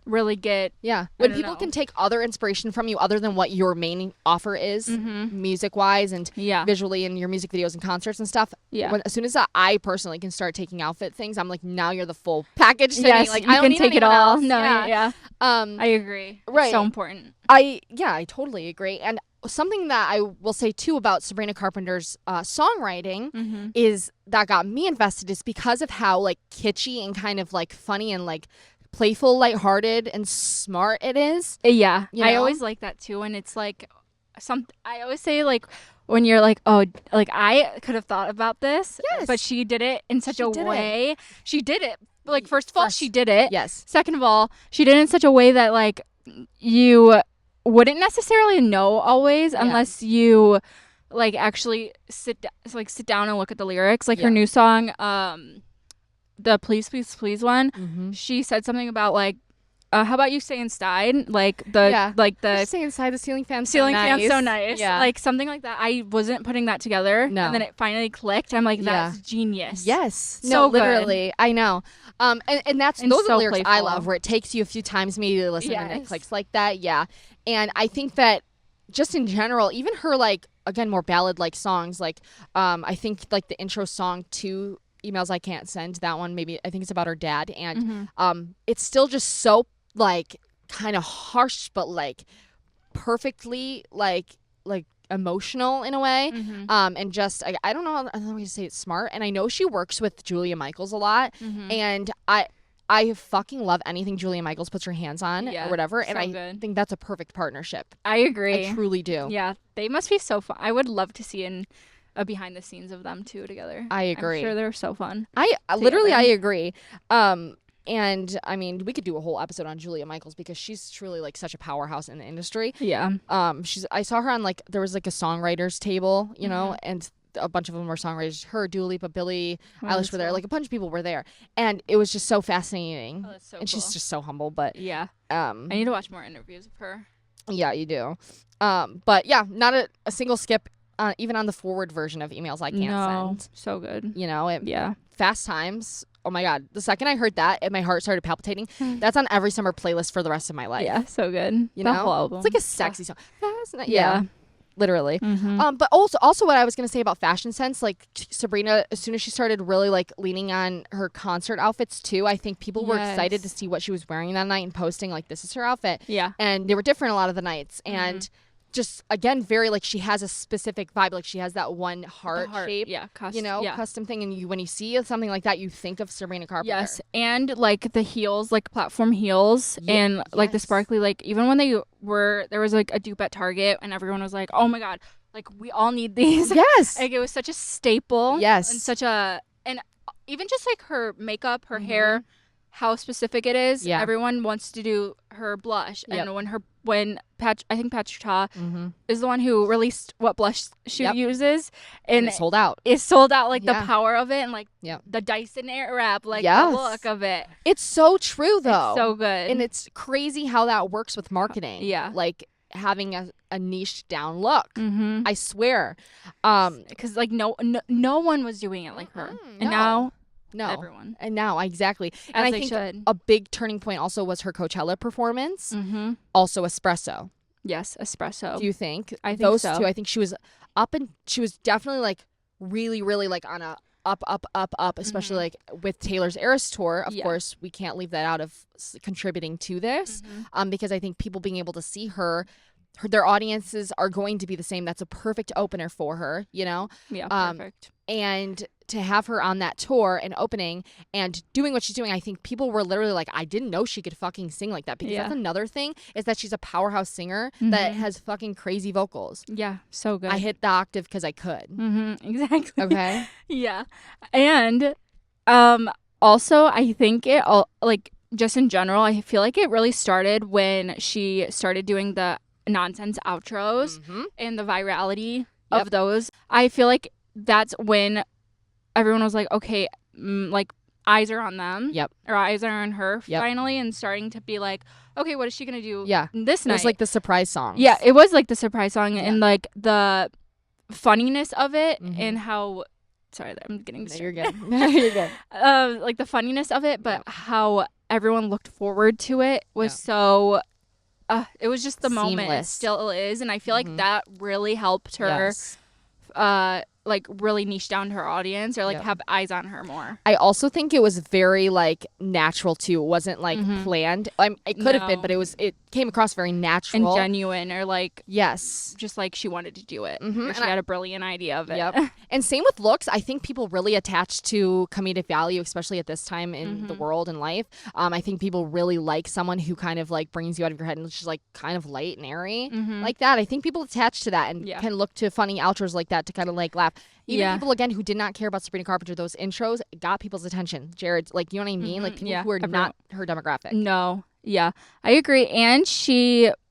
really get when people can take other inspiration from you other than what your main offer is music wise and visually in your music videos and concerts and stuff. As soon as I personally can start taking outfit things, I'm like, now you're the full package to me. Like, you I don't can need take it all else. I agree. Right, it's so important. I totally agree. And something that I will say too about Sabrina Carpenter's songwriting is that got me invested is because of how like kitschy and kind of like funny and like playful, lighthearted, and smart it is. You know? I always like that too. And it's like I always say like when you're like, oh, like I could have thought about this, but she did it in such a way. She did it. Like, first of all, she did it. Second of all, she did it in such a way that like you wouldn't necessarily know always unless you like actually sit down and look at the lyrics. Like her new song, the Please Please Please one, she said something about like how about you stay inside, like the stay inside, the ceiling fan so nice, like something like that. I wasn't putting that together, and then it finally clicked. I'm like, that's genius. So literally good. I know. And those are the lyrics playful. I love, where it takes you a few times maybe to listen and it clicks like that. And I think that just in general, even her like again more ballad like songs, like I think like the intro song to Emails I Can't Send, that one maybe, I think it's about her dad, and it's still just so like kind of harsh but like perfectly like emotional in a way, and just I don't know another way to say it's smart. And I know she works with Julia Michaels a lot, and I fucking love anything Julia Michaels puts her hands on or whatever, and I think that's a perfect partnership. I agree. I truly do. Yeah, they must be so fun. I would love to see a behind the scenes of them two together. I agree. I'm sure they're so fun. I agree. And I mean, we could do a whole episode on Julia Michaels because she's truly like such a powerhouse in the industry. I saw her on like, there was like a songwriters table, you know, and a bunch of them were songwriters. Her, Dua Lipa, Billie Eilish were there. Like a bunch of people were there, and it was just so fascinating. Oh, that's so and cool. She's just so humble. But I need to watch more interviews of her. Yeah, you do. But yeah, not a single skip even on the forward version of emails I can't send. So good. You know, yeah. Fast Times. Oh my God. The second I heard that, and my heart started palpitating. That's on every summer playlist for the rest of my life. Yeah, so good. You the know? whole album. It's like a sexy song. Yeah. Literally. Mm-hmm. But also what I was going to say about fashion sense, like Sabrina, as soon as she started really like leaning on her concert outfits too, I think people were excited to see what she was wearing that night and posting like, this is her outfit. Yeah. And they were different a lot of the nights. And just, again, very like she has a specific vibe. Like she has that one heart shape, custom thing. And when you see something like that, you think of Sabrina Carpenter. Yes. And like the heels, like platform heels and like the sparkly, like even when there was like a dupe at Target and everyone was like, oh my God, like we all need these. Yes. Like it was such a staple. Yes. And even just like her makeup, her hair, how specific it is. Yeah. Everyone wants to do her blush. And I think Patrick Ta is the one who released what blush she uses. And it's sold out. It's sold out, like the power of it and like the Dyson Airwrap, like the look of it. It's so true though. It's so good. And it's crazy how that works with marketing. Yeah. Like having a niche down look. I swear. Because like no one was doing it like her. And now everyone. And now, exactly. As and I they think should. a big turning point also was her Coachella performance. Also espresso. Yes, espresso. Do you think? I think those so. two, I think she was she was definitely like really, really like on a up, especially like with Taylor's Eras tour. Of course, we can't leave that out of contributing to this because I think people being able to see their audiences are going to be the same. That's a perfect opener for her, you know? Yeah, perfect. And to have her on that tour and opening and doing what she's doing, I think people were literally like, I didn't know she could fucking sing like that. Because that's another thing is that she's a powerhouse singer that has fucking crazy vocals. Yeah, so good. I hit the octave because I could. Exactly. Okay. Yeah. And also, I think it all, like, just in general, I feel like it really started when she started doing the nonsense outros and the virality of those. I feel like that's when everyone was like, okay, like eyes are on them. Or eyes are on her finally, and starting to be like, okay, what is she gonna do this night? It was like the surprise song. Yeah, it was like the surprise song and like the funniness of it and how sorry, I'm getting distracted. No, you're good. You're good. Like the funniness of it, but how everyone looked forward to it was so it was just the moment. It still is, and I feel like that really helped her like really niche down her audience or like have eyes on her more. I also think it was very like natural too. It wasn't like planned. It could have been, but it came across very natural and genuine, or like just like she wanted to do it. Or she had a brilliant idea of it. And same with looks. I think people really attach to comedic value, especially at this time in the world and life. I think people really like someone who kind of like brings you out of your head and just like kind of light and airy like that. I think people attach to that and can look to funny outros like that to kind of like laugh. Even people, again, who did not care about Sabrina Carpenter, those intros got people's attention. Jared, like, you know what I mean? Like, people who are not her demographic. No. Yeah. I agree. And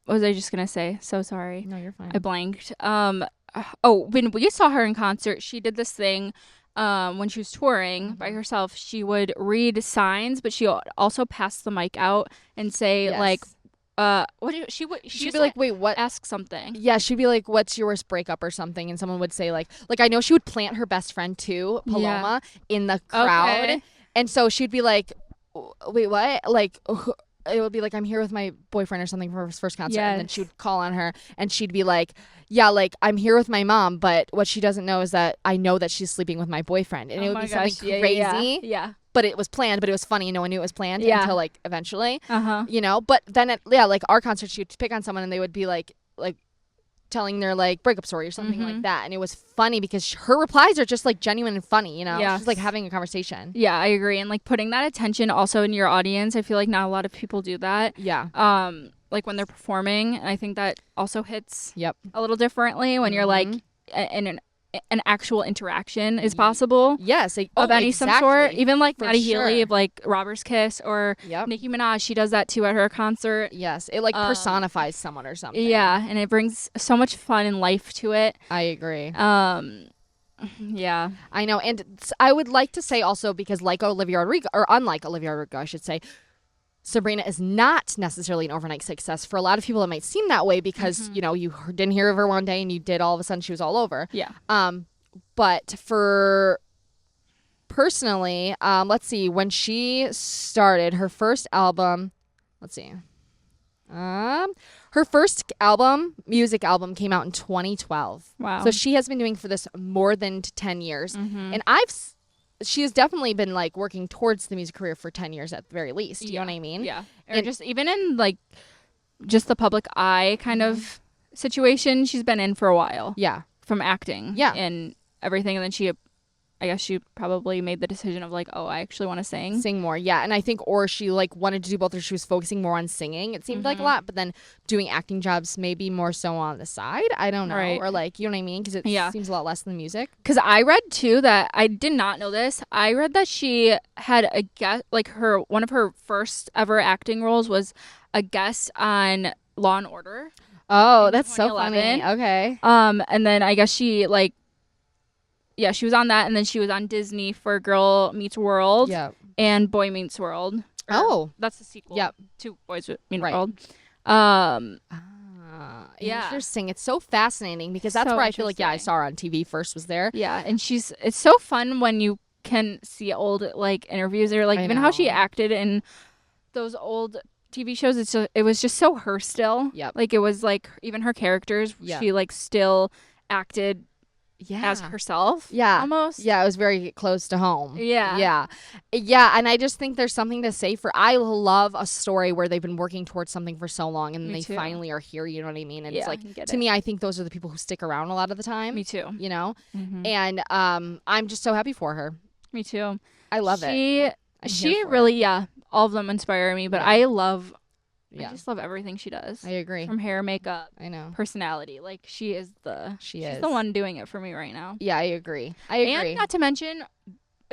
what was I just going to say? So sorry. No, you're fine. I blanked. When we saw her in concert, she did this thing when she was touring by herself. She would read signs, but she also passed the mic out and say, like, she'd be like, wait, what? Ask something. Yeah, she'd be like, what's your worst breakup or something? And someone would say like I know she would plant her best friend too, Paloma, in the crowd. Okay. And so she'd be like, wait, what? Like, it would be like, I'm here with my boyfriend or something for his first concert. And then she would call on her and she'd be like, yeah, like, I'm here with my mom, but what she doesn't know is that I know that she's sleeping with my boyfriend. And it would be something crazy. Yeah. But it was planned, but it was funny. No one knew it was planned until like eventually, you know, but then like our concert, she would pick on someone and they would be like telling their like breakup story or something like that. And it was funny because her replies are just like genuine and funny, you know, she's like having a conversation. Yeah, I agree. And like putting that attention also in your audience. I feel like not a lot of people do that. Yeah. Like when they're performing. And I think that also hits a little differently when you're like in an actual interaction is possible. Yes. Of any some sort. Even like Maddie Healy of like Robber's Kiss or Nicki Minaj, she does that too at her concert. Yes. It like personifies someone or something. Yeah. And it brings so much fun and life to it. I agree. Yeah. I know. And I would like to say also, because like Olivia Rodrigo, or unlike Olivia Rodrigo, I should say, Sabrina is not necessarily an overnight success. For a lot of people, it might seem that way because, you know, you didn't hear of her one day and you did, all of a sudden she was all over. Yeah. But for personally, let's see, when she started her first album, her first music album came out in 2012. Wow. So she has been doing for this more than 10 years. And she has definitely been like working towards the music career for 10 years at the very least. You know what I mean? Yeah. Or just even in like just the public eye kind of situation she's been in for a while. Yeah. From acting. Yeah. And everything. And then I guess she probably made the decision of like, oh, I actually want to sing more. Yeah. And I think, or she like wanted to do both, or she was focusing more on singing, it seemed like a lot, but then doing acting jobs maybe more so on the side. I don't know. Right. Or like, you know what I mean? Because it seems a lot less than music. Because I read too that, I did not know this, I read that she had a guest, like one of her first ever acting roles was a guest on Law and Order. Oh, that's so funny. Okay. And then I guess she like, yeah, she was on that, and then she was on Disney for Girl Meets World and Boy Meets World. Oh. That's the sequel to Boys Meets World. Interesting. It's so fascinating because that's where I feel like, I saw her on TV first was there. Yeah, and it's so fun when you can see old like interviews or like even how she acted in those old TV shows. It was just so her still. Yep. Like it was like even her characters, she like still acted as herself. Yeah. Almost. Yeah, it was very close to home. Yeah. Yeah. Yeah, and I just think there's something to say I love a story where they've been working towards something for so long and they finally are here, you know what I mean? And it's like, to me, I think those are the people who stick around a lot of the time. Me too. You know? And I'm just so happy for her. Me too. I love it. She really, all of them inspire me, but I just love everything she does. I agree. From hair, makeup, I know, personality. Like she's the the one doing it for me right now. Yeah, I agree. And not to mention,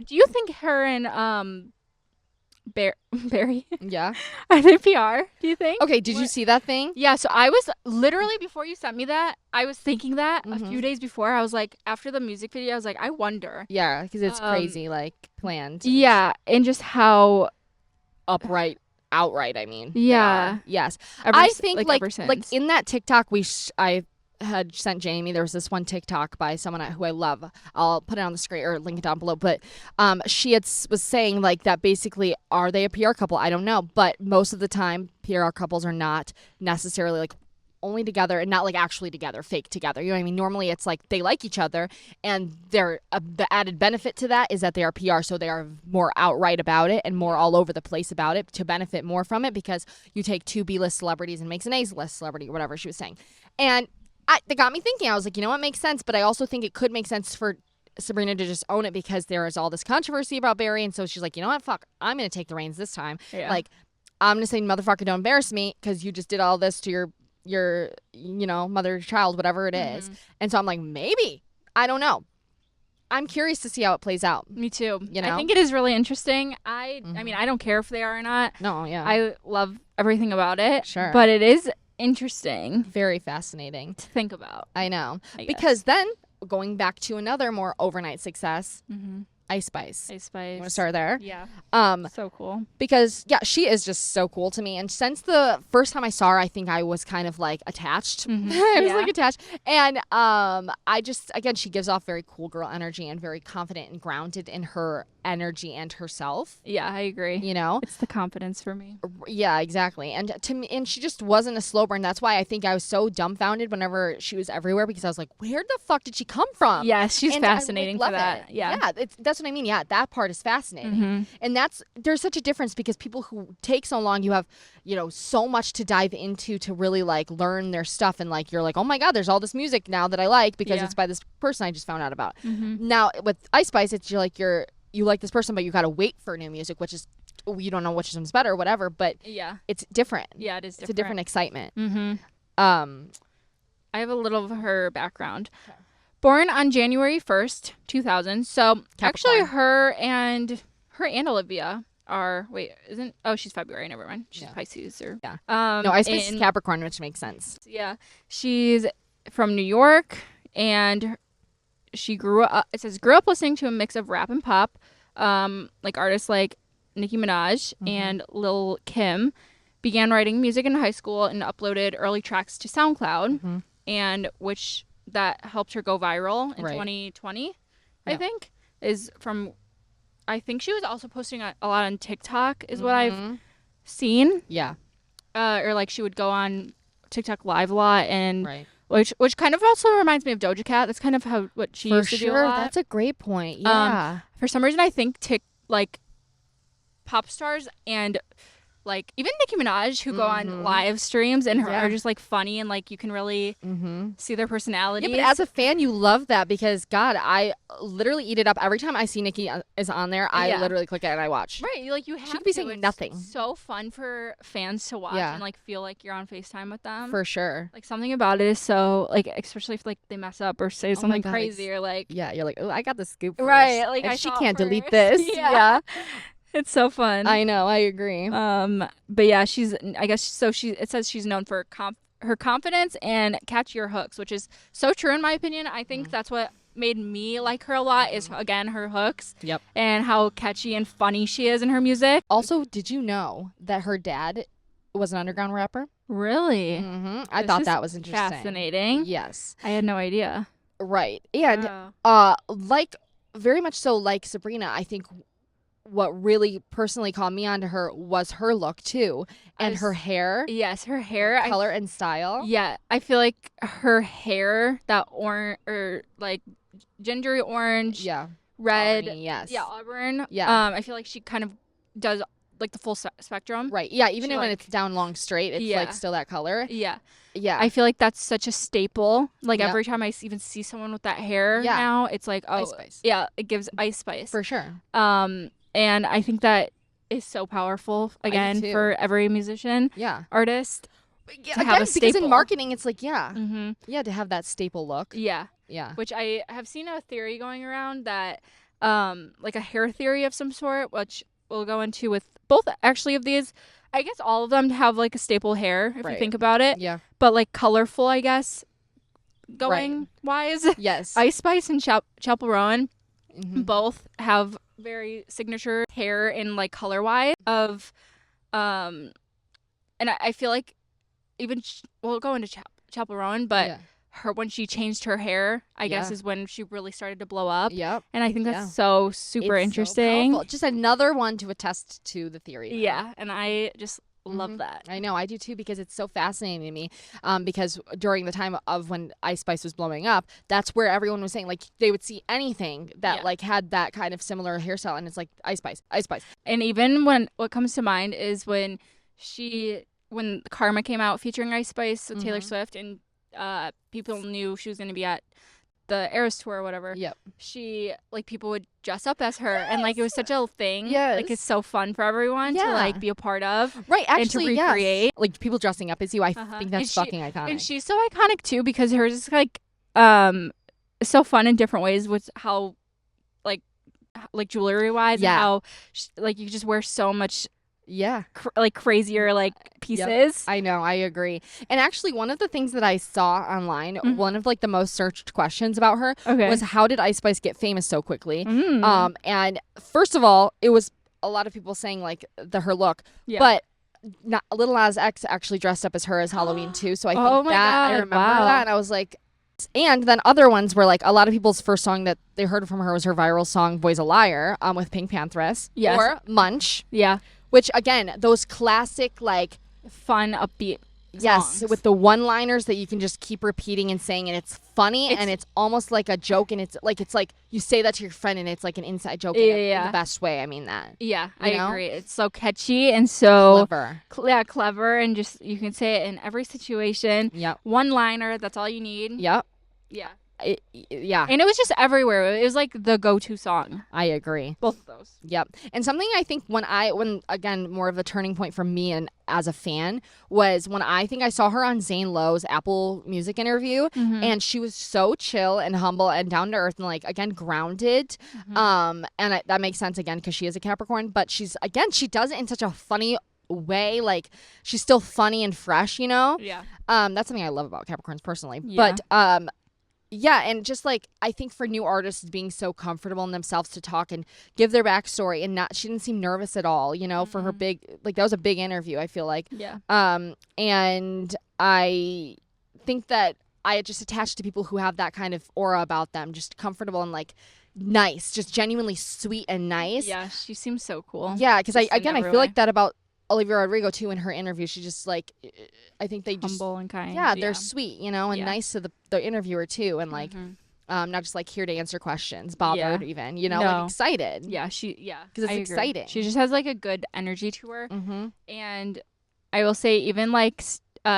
do you think her and Barry are they PR? Do you think? Okay, did you see that thing? Yeah, so I was literally, before you sent me that, I was thinking that a few days before. I was like, after the music video, I was like, I wonder. Yeah, because it's crazy, like planned. Yeah, and just how outright, I mean. Yeah. Yes. I think like in that TikTok I had sent Jamie, there was this one TikTok by someone who I love. I'll put it on the screen or link it down below. But she was saying like that basically, are they a PR couple? I don't know. But most of the time, PR couples are not necessarily like only together and not like actually together, fake together. You know what I mean? Normally it's like they like each other and they're the added benefit to that is that they are PR, so they are more outright about it and more all over the place about it to benefit more from it, because you take two B-list celebrities and makes an A-list celebrity or whatever she was saying. And that got me thinking. I was like, you know what, makes sense, but I also think it could make sense for Sabrina to just own it because there is all this controversy about Barry, and so she's like, you know what, fuck, I'm going to take the reins this time. Yeah. Like, I'm going to say, motherfucker, don't embarrass me because you just did all this to your mother, child, whatever it is. And so I'm like, maybe, I don't know. I'm curious to see how it plays out. Me too. You know? I think it is really interesting. I mean, I don't care if they are or not. No, yeah. I love everything about it. Sure. But it is interesting. Very fascinating. To think about. I know. Because then, going back to another more overnight success, Ice Spice. Ice Spice. You want to start there? Yeah. So cool. Because, she is just so cool to me. And since the first time I saw her, I think I was kind of, like, attached. I was, like, attached. And I just, again, she gives off very cool girl energy and very confident and grounded in her energy and herself. Yeah, I agree. You know? It's the confidence for me. Yeah, exactly. And to me, and she just wasn't a slow burn. That's why I think I was so dumbfounded whenever she was everywhere, because I was like, where the fuck did she come from? Yeah, she's fascinating for that. It. Yeah. That's what I mean. Yeah, that part is fascinating. And there's such a difference, because people who take so long, you have, so much to dive into to really like learn their stuff, and like you're like, oh my god, there's all this music now that I like because it's by this person I just found out about. Now with Ice Spice, it's you like this person, but you gotta wait for new music, which is, you don't know which one's better or whatever, but it's different. Yeah, it is different. It's a different excitement. I have a little of her background. Okay. Born on January 1st, 2000. So Capricorn. Actually her and Olivia are, she's February, never mind. She's Pisces or. Yeah. No, Ice Spice is Capricorn, which makes sense. Yeah. She's from New York, and she grew up listening to a mix of rap and pop, like artists like Nicki Minaj and Lil Kim began writing music in high school and uploaded early tracks to SoundCloud, and which that helped her go viral in 2020, I think, is from, I think she was also posting a lot on TikTok is what I've seen. Yeah. Or like she would go on TikTok live a lot, and which kind of also reminds me of Doja Cat. That's kind of what she used to do a lot. That's a great point. Yeah. For some reason, I think like pop stars and like even Nicki Minaj, who go on live streams and are just like funny, and like you can really see their personalities. Yeah, but as a fan, you love that because God, I literally eat it up every time I see Nicki is on there. I literally click it and I watch. Right, like you have. She could be saying nothing. So fun for fans to watch and like feel like you're on FaceTime with them. For sure. Like something about it is so like, especially if like they mess up or say something crazy or like. Yeah, you're like, oh, I got the scoop first. Right, like and she can't delete this. Yeah. It's so fun. I know. I agree. But yeah, I guess so. It says she's known for her confidence and catchier hooks, which is so true in my opinion. I think that's what made me like her a lot is again her hooks. Yep. And how catchy and funny she is in her music. Also, did you know that her dad was an underground rapper? Really? I thought that was interesting. Fascinating. Yes. I had no idea. Right. And like very much so like Sabrina, I think what really personally called me onto her was her look too, and her hair. Yes, her hair, color and style. Yeah, I feel like her hair, that orange or like gingery orange, red, auburn, auburn. Yeah, I feel like she kind of does like the full spectrum. Right. Yeah, even when it's down long straight, it's like still that color. Yeah. Yeah. I feel like that's such a staple. Like every time I even see someone with that hair now, it's like, oh, Ice Spice. Yeah, it gives Ice Spice. For sure. And I think that is so powerful, again, for every musician, artist. Yeah, to have a staple. Because in marketing, it's like, to have that staple look. Yeah. Yeah. Which I have seen a theory going around that, like a hair theory of some sort, which we'll go into with both actually of these. I guess all of them have like a staple hair, if you think about it. Yeah. But like colorful, I guess, going wise. Yes. Ice Spice and Chappel Roan both have very signature hair in like color wise of and I feel like even we'll go into Chappel Roan, but her when she changed her hair, I guess is when she really started to blow up. Yep. And I think that's so super interesting. So just another one to attest to the theory. Though. Yeah, and I just love that. I know, I do too, because it's so fascinating to me. Because during the time of when Ice Spice was blowing up, that's where everyone was saying like they would see anything that like had that kind of similar hairstyle, and it's like Ice Spice, Ice Spice. And even when what comes to mind is when Karma came out featuring Ice Spice with Taylor Swift, and people knew she was going to be at the Eras tour or whatever. Yep. She like people would dress up as her, and like it was such a thing. Yes. Like it's so fun for everyone to like be a part of. Right. Actually, and to recreate. Yes. Like people dressing up as you. I think that's fucking iconic. And she's so iconic too because hers is like so fun in different ways with how like jewelry wise and how like you just wear so much like crazier like pieces. Yep. I know, I agree. And actually one of the things that I saw online, one of like the most searched questions about her was how did Ice Spice get famous so quickly? And first of all, it was a lot of people saying like her look, but Lil Nas X actually dressed up as her as Halloween too, so I think I remember that, and I was like, and then other ones were like a lot of people's first song that they heard from her was her viral song Boy's a Liar with Pink Pantheress or Munch, which again, those classic like fun upbeat songs. With the one-liners that you can just keep repeating and saying, and it's funny and it's almost like a joke, and it's like you say that to your friend and it's like an inside joke in the best way. I mean that. Yeah, I agree. It's so catchy and so clever. Clever, and just you can say it in every situation. Yep. One-liner, that's all you need. Yep. Yeah. And it was just everywhere. It was like the go-to song. I agree. Both of those. Yep. And something I think when again more of a turning point for me and as a fan was when I think I saw her on Zane Lowe's Apple Music interview, and she was so chill and humble and down to earth and like again grounded. And that makes sense again because she is a Capricorn, but she does it in such a funny way, like she's still funny and fresh, you know. Yeah. That's something I love about Capricorns personally. But Yeah, and just like I think for new artists being so comfortable in themselves to talk and give their backstory and not she didn't seem nervous at all, you know, for her big like that was a big interview, I feel like. Yeah. And I think that I just attached to people who have that kind of aura about them, just comfortable and like nice, just genuinely sweet and nice. Yeah, she seems so cool. Yeah, because I feel way. like that about Olivia Rodrigo too in her interview. She just like, I think they just humble and kind. Yeah, they're sweet, you know, and Yeah. nice to the interviewer too, and like, not just like here to answer questions, bothered even, you know, like excited. Yeah, because it's exciting. She just has like a good energy to her, and I will say even like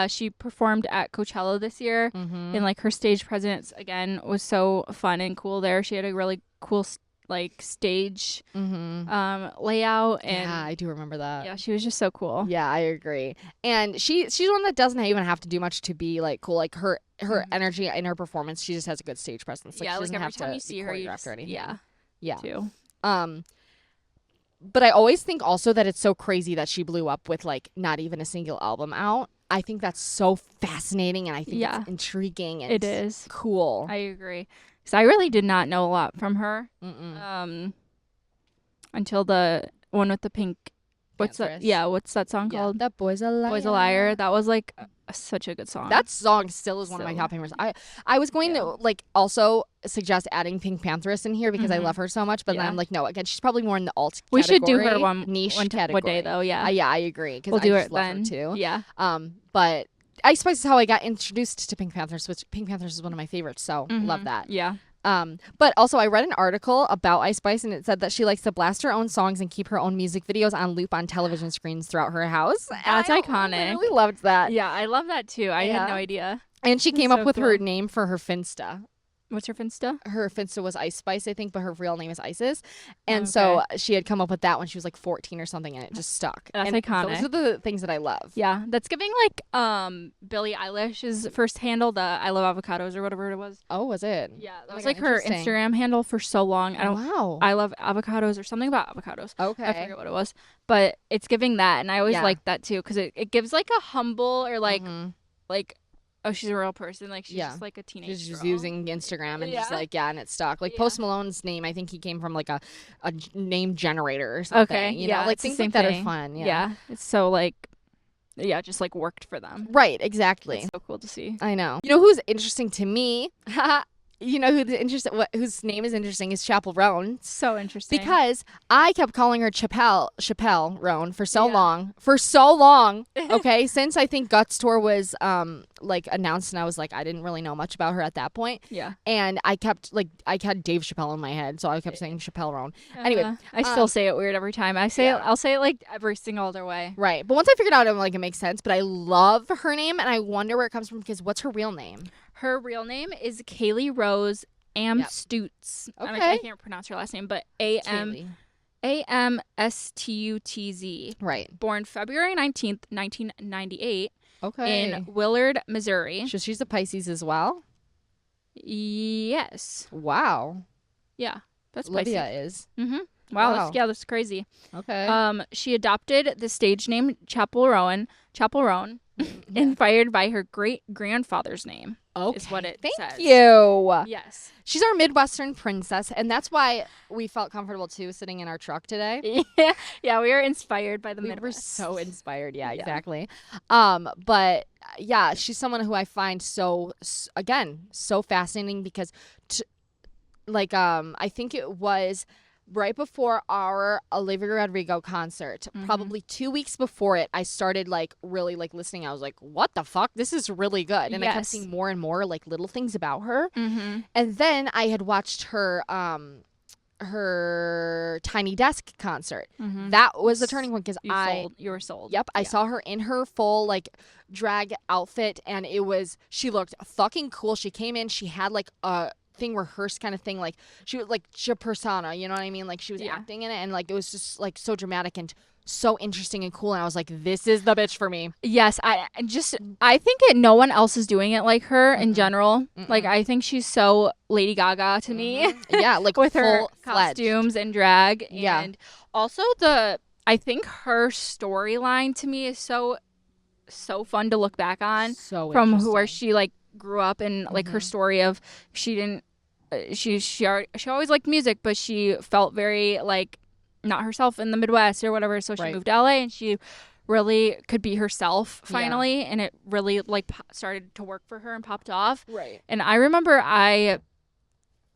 she performed at Coachella this year, and like her stage presence again was so fun and cool there. She had a really cool like stage layout, and yeah, I do remember that. Yeah, she was just so cool. Yeah, I agree. And she's one that doesn't even have to do much to be like cool. Like her energy and her performance, she just has a good stage presence. Like, yeah, she like doesn't every have time to you see be her, you choreographed just, or anything. yeah, too. But I always think also that it's so crazy that she blew up with like not even a single album out. I think that's so fascinating, and I think it's intriguing. And it is cool. I agree. Because I really did not know a lot from her until the one with the pink. What's that? Yeah, what's that song called? That Boy's a Liar. Boy's a Liar. That was like such a good song. That song still is one of my top favorites. I was going to like also suggest adding Pink Pantheress in here because I love her so much, but then I'm like, no, again, she's probably more in the alt category. We should do her one category. One day though. Yeah. Yeah, I agree. We'll do it love then her too. Yeah. But Ice Spice is how I got introduced to Pink Panthers, which Pink Panthers is one of my favorites. So love that. Yeah. But also I read an article about Ice Spice, and it said that she likes to blast her own songs and keep her own music videos on loop on television screens throughout her house. That's iconic. I really loved that. Yeah, I love that too. I had no idea. And she came up with her name for her Finsta. What's her Finsta? Her Finsta was Ice Spice, I think, but her real name is Isis. And so she had come up with that when she was like 14 or something, and it just stuck. That's and iconic. Those are the things that I love. Yeah, that's giving like Billie Eilish's first handle, the I Love Avocados or whatever it was. Oh, was it? Yeah, that was like her Instagram handle for so long. I love avocados or something about avocados. Okay. I forget what it was. But it's giving that, and I always like that too, because it gives like a humble or like oh, she's a real person. Like, she's just like a teenager. She's just using Instagram and just like, and it's stuck. Like, Post Malone's name, I think he came from like a name generator or something. Okay. You know, like things like that are fun. Yeah. It's so like, just like worked for them. Right. Exactly. It's so cool to see. I know. You know who's interesting to me? You know whose name is interesting is Chappel Roan. So interesting. Because I kept calling her Chappel Roan for so long. For so long. Okay. Since I think Guts Tour was like announced, and I was like, I didn't really know much about her at that point. Yeah. And I had Dave Chappelle in my head, so I kept saying Chappelle Roan. Anyway. I still say it weird every time. I'll say it like every single other way. Right. But once I figured out it makes sense. But I love her name, and I wonder where it comes from, because what's her real name? Her real name is Kaylee Rose Amstutz. Okay. I can't pronounce her last name, but Amstutz. Right. Born February 19th, 1998. Okay. In Willard, Missouri. So she's a Pisces as well? Yes. Wow. Yeah. That's Olivia Pisces. is. Mm-hmm. Wow. That's crazy. Okay. She adopted the stage name Chappel Roan, inspired by her great-grandfather's name. Okay. Is what it says. Thank you. Yes. She's our Midwestern princess, and that's why we felt comfortable, too, sitting in our truck today. Yeah, we were inspired by the Midwest. We were so inspired. Yeah, exactly. But, yeah, she's someone who I find so fascinating because, I think it was right before our Olivia Rodrigo concert, probably 2 weeks before it, I started really listening. I was like, what the fuck? This is really good. And I kept seeing more and more little things about her. Mm-hmm. And then I had watched her Tiny Desk concert. Mm-hmm. That was the turning point because you were sold. Yep. I saw her in her full drag outfit, and she looked fucking cool. She came in, she had a thing rehearsed kind of thing, she was your persona, you know what I mean, she was acting in it, and it was just so dramatic and so interesting and cool, and I was like, this is the bitch for me. Yes, I think no one else is doing it like her in general. I think she's so Lady Gaga to me. Yeah, with her costumes and drag. And also I think her storyline to me is so fun to look back on. So from where she grew up and like her story of she didn't she always liked music, but she felt very like not herself in the Midwest or whatever, so she moved to LA and she really could be herself finally, and it really like started to work for her and popped off. Right. And I remember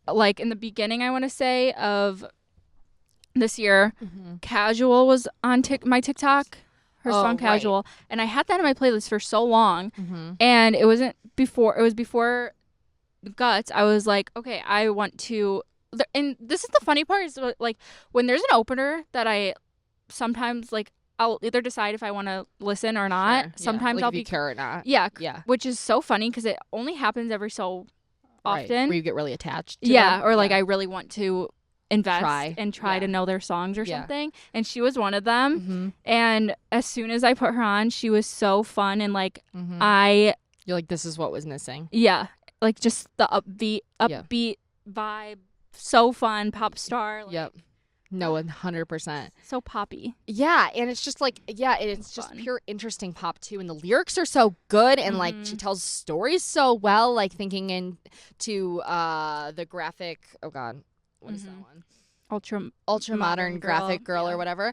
like in the beginning, I want to say, of this year, Casual was on my TikTok, her song Casual, and I had that in my playlist for so long, and it was before Guts. I was like, okay, I want to, and this is the funny part, is like when there's an opener that I sometimes like, I'll either decide if I want to listen or not. Sure. Sometimes like I'll if you care or not. Yeah. Yeah. Which is so funny because it only happens every so often. Where you get really attached to them. or like I really want to invest and try to know their songs or something. And she was one of them. And as soon as I put her on, she was so fun and like you're like, this is what was missing. Yeah. Like just the upbeat vibe, so fun, pop star. Like, No, 100%. So poppy. Yeah, and it's just like, it's just pure interesting pop too, and the lyrics are so good, and like she tells stories so well, like thinking into the graphic. Oh God, what is that one? Ultra modern graphic girl or whatever.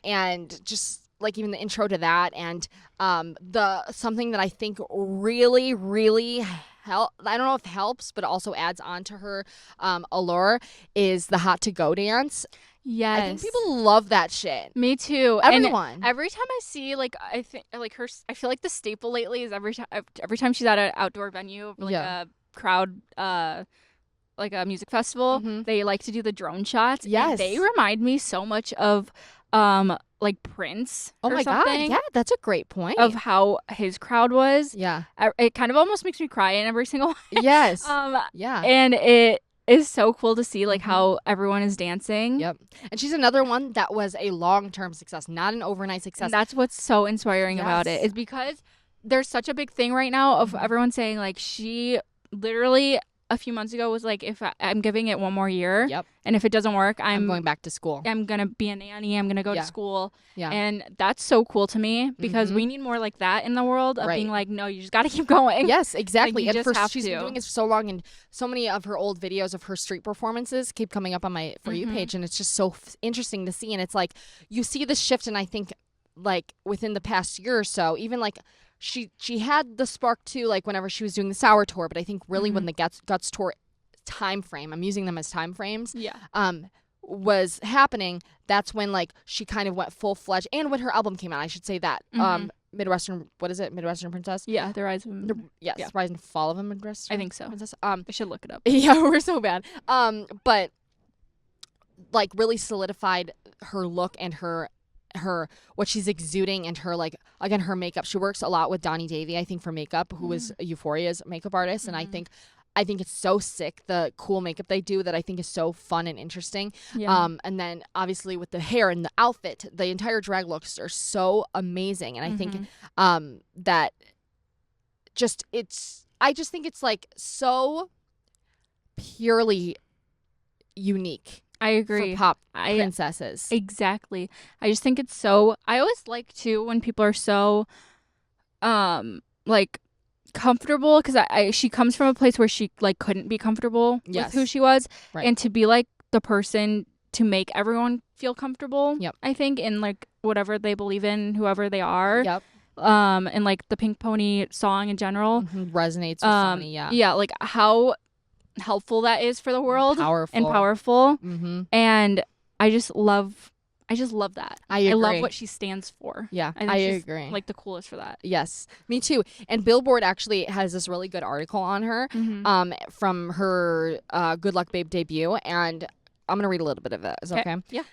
And just like even the intro to that, and the something that I think really, really I don't know if helps, but also adds on to her allure is the Hot to Go dance. Yes. I think people love that shit. Me too. Everyone. And every time I see like I think like her, I feel like the staple lately is every time she's at an outdoor venue, like a crowd, like a music festival, they like to do the drone shots. Yes. And they remind me so much of like Prince. Oh my God. Yeah, that's a great point. Of how his crowd was. Yeah. It kind of almost makes me cry in every single one. Yes. Yeah. And it is so cool to see like how everyone is dancing. Yep. And she's another one that was a long-term success, not an overnight success. And that's what's so inspiring about it, is because there's such a big thing right now of everyone saying like she literally a few months ago was like, if I'm giving it one more year, and if it doesn't work, I'm going back to school. I'm gonna be a nanny. I'm gonna go to school. Yeah. And that's so cool to me because we need more like that in the world of being like, no, you just gotta keep going. Yes, exactly. Like, and she's been doing it for so long, and so many of her old videos of her street performances keep coming up on my For You page, and it's just so interesting to see. And it's like you see the shift, and I think like within the past year or so, even like she had the spark too, like whenever she was doing the Sour tour, but I think really when the Guts tour time frame, I'm using them as time frames, was happening, that's when like she kind of went full-fledged, and when her album came out, I should say that Midwestern Princess, the Rise of Rise and Fall of a Midwestern, I think so. Princess. I should look it up. Yeah, we're so bad. But like really solidified her look and her what she's exuding, and her like again her makeup. She works a lot with Donnie Davy, I think, for makeup, who is Euphoria's makeup artist, and I think it's so sick, the cool makeup they do, that I think is so fun and interesting. And then obviously with the hair and the outfit, the entire drag looks are so amazing, and I think that just I just think it's like so purely unique. I agree. For pop princesses. Exactly. I just think it's so, I always like too when people are so like comfortable, because she comes from a place where she like couldn't be comfortable with who she was, and to be like the person to make everyone feel comfortable. I think in like whatever they believe in, whoever they are. And like the Pink Pony song in general resonates with so many. Like how helpful that is for the world, powerful. And I just love that. I agree. I love what she stands for. I agree. Like the coolest for that. Yes, me too. And Billboard actually has this really good article on her from her Good Luck Babe debut, and I'm gonna read a little bit of it. Is that okay? Yeah.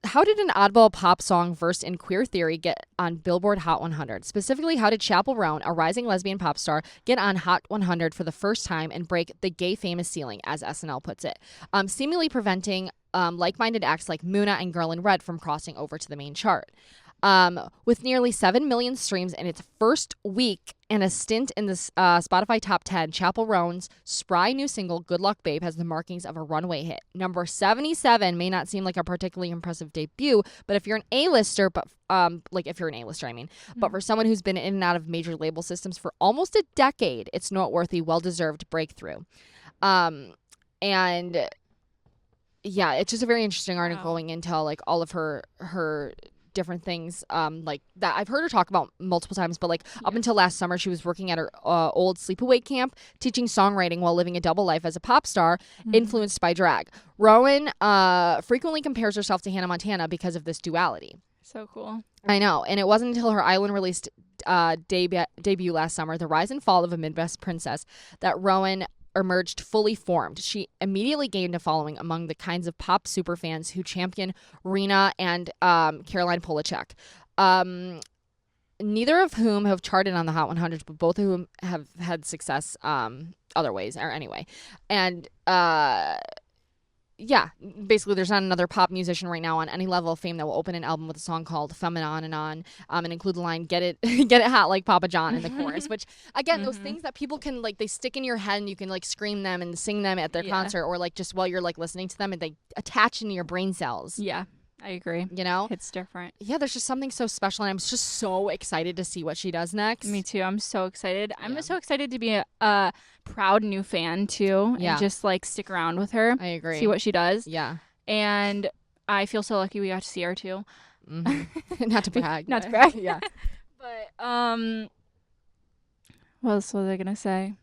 How did an oddball pop song versed in queer theory get on Billboard Hot 100? Specifically, how did Chappel Roan, a rising lesbian pop star, get on Hot 100 for the first time and break the gay famous ceiling, as SNL puts it, seemingly preventing like-minded acts like Muna and Girl in Red from crossing over to the main chart? With nearly 7 million streams in its first week and a stint in the Spotify Top 10, Chappel Roan's spry new single, Good Luck Babe, has the markings of a runaway hit. Number 77 may not seem like a particularly impressive debut, but if you're an A-lister, but if you're an A-lister, I mean, but for someone who's been in and out of major label systems for almost a decade, it's noteworthy, well-deserved breakthrough. And yeah, it's just a very interesting article going into like all of her different things like that I've heard her talk about multiple times, but like up until last summer she was working at her old sleepaway camp teaching songwriting while living a double life as a pop star influenced by drag. Rowan frequently compares herself to Hannah Montana because of this duality. So cool. I know. And it wasn't until her Island released debut last summer, The Rise and Fall of a Midwest Princess, that Rowan emerged fully formed. She immediately gained a following among the kinds of pop superfans who champion Rena and Caroline Polachek. Neither of whom have charted on the Hot 100, but both of whom have had success other ways, or anyway. And yeah, basically there's not another pop musician right now on any level of fame that will open an album with a song called Feminine and On, and include the line get it hot like Papa John in the chorus, which again, those things that people can like, they stick in your head and you can like scream them and sing them at their concert, or like just while you're like listening to them, and they attach into your brain cells. Yeah, I agree. You know? It's different. Yeah, there's just something so special, and I'm just so excited to see what she does next. Me too. I'm so excited. I'm so excited to be a proud new fan too. Yeah. And just like stick around with her. I agree. See what she does. Yeah. And I feel so lucky we got to see her too. Not to brag. Not to brag. Yeah. But what else was I gonna say?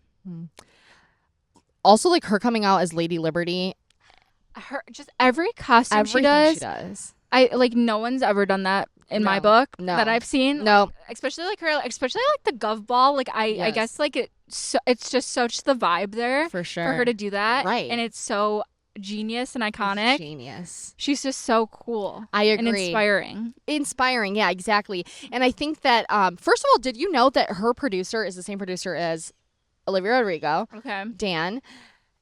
Also, like her coming out as Lady Liberty. Her just every costume she does. I like no one's ever done that in my book that I've seen. No, especially like the Gov Ball. Like I guess like it's just such the vibe there for sure for her to do that, right? And it's so genius and iconic. Genius. She's just so cool. I agree. And inspiring. Inspiring, yeah, exactly. And I think that first of all, did you know that her producer is the same producer as Olivia Rodrigo? Okay. Dan.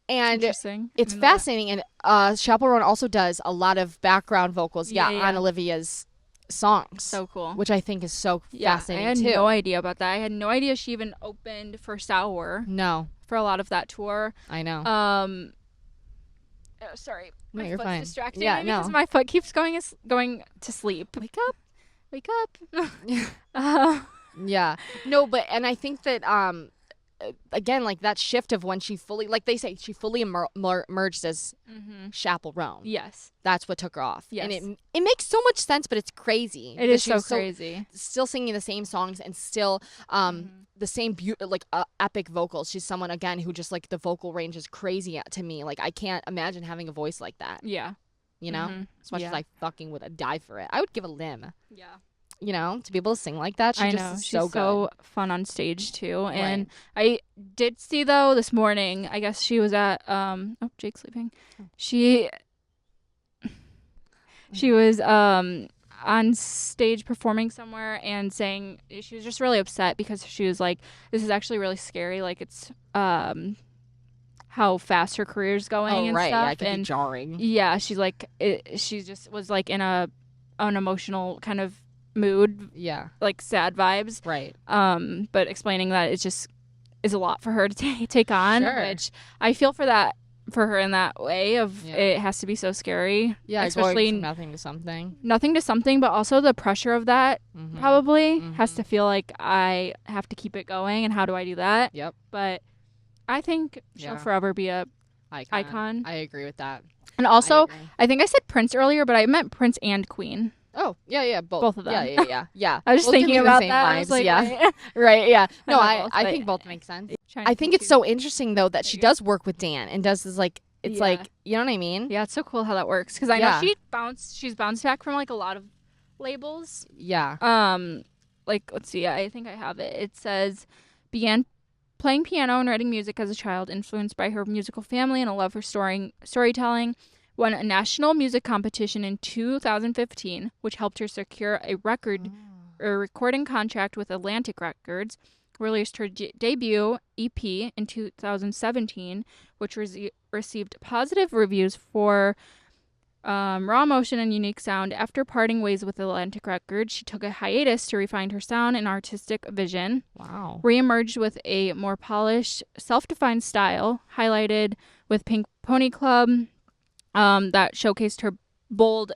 And interesting. It's fascinating. And Chappell Roan also does a lot of background vocals, on Olivia's songs. So cool. Which I think is so fascinating, I had too. no idea about that. I had no idea she even opened for Sour. No. For a lot of that tour. I know. Sorry. No, my you're foot's fine. distracting me because my foot keeps going to sleep. Wake up. Wake up. Yeah. No, but, and I think that, again, like that shift of when she fully, like they say, she fully emerged as Chappell Roan. Yes. That's what took her off. Yes. And it makes so much sense, but it's crazy. It is so crazy. Still singing the same songs and still the same epic vocals. She's someone, again, who just like the vocal range is crazy to me. Like I can't imagine having a voice like that. Yeah. You know? As much as I fucking would die for it. I would give a limb. Yeah. You know, to be able to sing like that. She's so good. So fun on stage too. Right. And I did see though this morning, I guess she was at Jake's sleeping. She was on stage performing somewhere and saying she was just really upset because she was like, this is actually really scary. Like it's how fast her career's going and stuff. Yeah, it can be jarring. Yeah, she's like she just was like in an emotional kind of mood, like sad vibes, right? But explaining that it just is a lot for her to take on, which I feel for her in that way of it has to be so scary, especially going from nothing to something, but also the pressure of that probably has to feel like I have to keep it going, and how do I do that? But I think she'll forever be a icon. I agree with that. And also I think I said Prince earlier, but I meant Prince and Queen. Oh, yeah, both of them. Yeah. I was just thinking about that. Vibes. I was like, right, yeah. No, I think both make sense. I think it's so interesting, though, that she does work with Dan and does this, like, it's like, you know what I mean? Yeah, it's so cool how that works. Because I know she's bounced back from, like, a lot of labels. Yeah. Like, let's see, I think I have it. It says, began playing piano and writing music as a child, influenced by her musical family and a love for storytelling. Won a national music competition in 2015, which helped her secure a recording contract with Atlantic Records. Released her debut EP in 2017, which received positive reviews for raw emotion and unique sound. After parting ways with Atlantic Records, she took a hiatus to refine her sound and artistic vision. Wow. Reemerged with a more polished, self-defined style, highlighted with Pink Pony Club, that showcased her bold,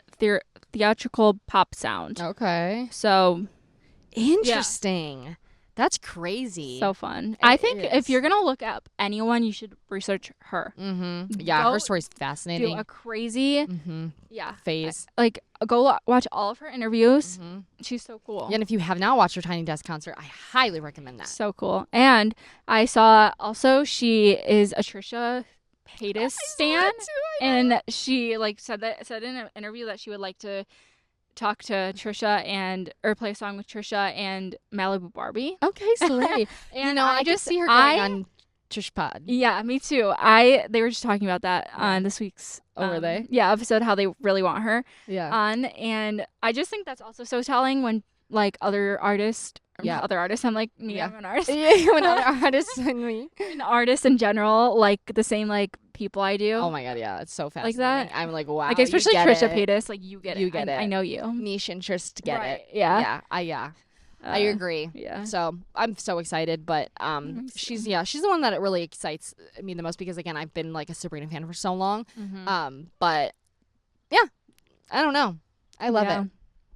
theatrical pop sound. Okay. So interesting. That's crazy. So fun. I think if you're gonna look up anyone, you should research her. Yeah, her story's fascinating. Do a crazy phase. Like, go watch all of her interviews. She's so cool. Yeah, and if you have not watched her Tiny Desk concert, I highly recommend that. So cool. And I saw also she is a Trisha Paytas stan, and she said in an interview that she would like to talk to Trisha or play a song with Trisha and Malibu Barbie. Okay, sweet. And I just see her going on Trish Pod. Yeah, me too. They were just talking about that on this week's were they? Yeah, episode, how they really want her on, and I just think that's also so telling when other artists. I'm like me. I'm an artist. When other artists and me. An artist in general, the same people I do. Oh my god, yeah, it's so fascinating. That. I'm like, wow. Especially Trisha Paytas, you get it. You get it. I know you. Niche interest, get it. Yeah. Yeah. I agree. Yeah. So I'm so excited, but she's the one that really excites me the most because again I've been a Sabrina fan for so long. But yeah, I don't know. I love it.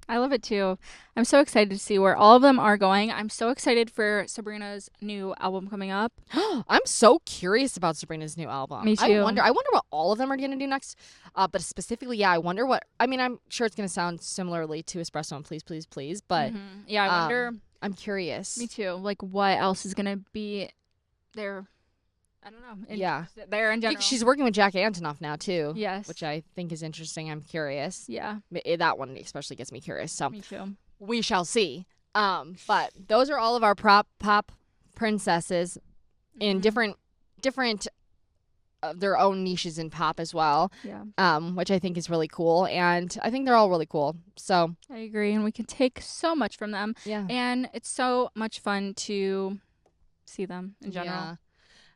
I love it too. I'm so excited to see where all of them are going. I'm so excited for Sabrina's new album coming up. I'm so curious about Sabrina's new album. Me too. I wonder what all of them are going to do next. But specifically, I wonder what. I mean, I'm sure it's going to sound similarly to Espresso and Please, Please, Please. But I wonder. I'm curious. Me too. What else is going to be there? I don't know. There in general. She's working with Jack Antonoff now too. Yes. Which I think is interesting. I'm curious. Yeah. That one especially gets me curious. So me too. We shall see. But those are all of our pop princesses in different of their own niches in pop as well. Yeah. Which I think is really cool, and I think they're all really cool. So I agree, and we can take so much from them. Yeah. And it's so much fun to see them in general. Yeah.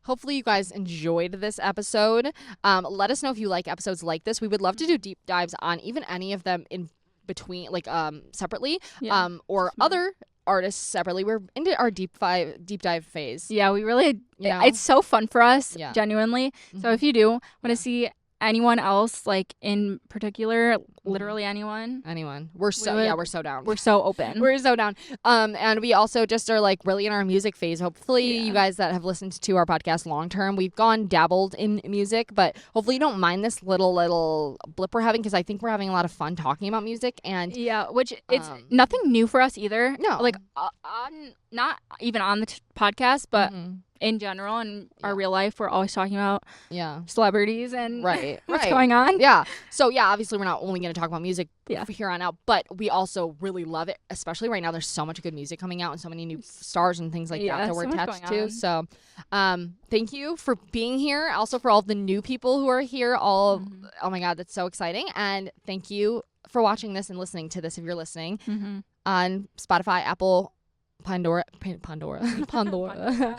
Hopefully you guys enjoyed this episode. Let us know if you like episodes like this. We would love to do deep dives on even any of them in between, separately, or other artists separately. We're into our deep dive phase. Yeah, we really, it's so fun for us, genuinely. So if you do want to see anyone else, in particular, literally anyone, we're so down. We're so open. We're so down. And we also just are really in our music phase. Hopefully you guys that have listened to our podcast long term, we've dabbled in music, but hopefully you don't mind this little blip we're having, because I think we're having a lot of fun talking about music. And which it's nothing new for us either. No, not even on the podcast, but in general, in our real life, we're always talking about celebrities and what's going on. Yeah. So obviously we're not only going to talk about music from here on out, but we also really love it, especially right now. There's so much good music coming out and so many new stars and things like that we're attached to. So thank you for being here. Also for all the new people who are here. Oh my God, that's so exciting. And thank you for watching this and listening to this if you're listening on Spotify, Apple, Pandora.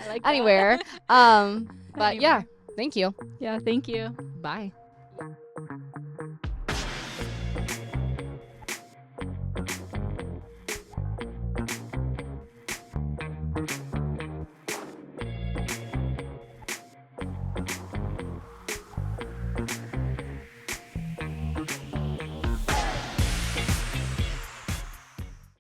Like anywhere. But yeah, thank you. Yeah, thank you. Bye.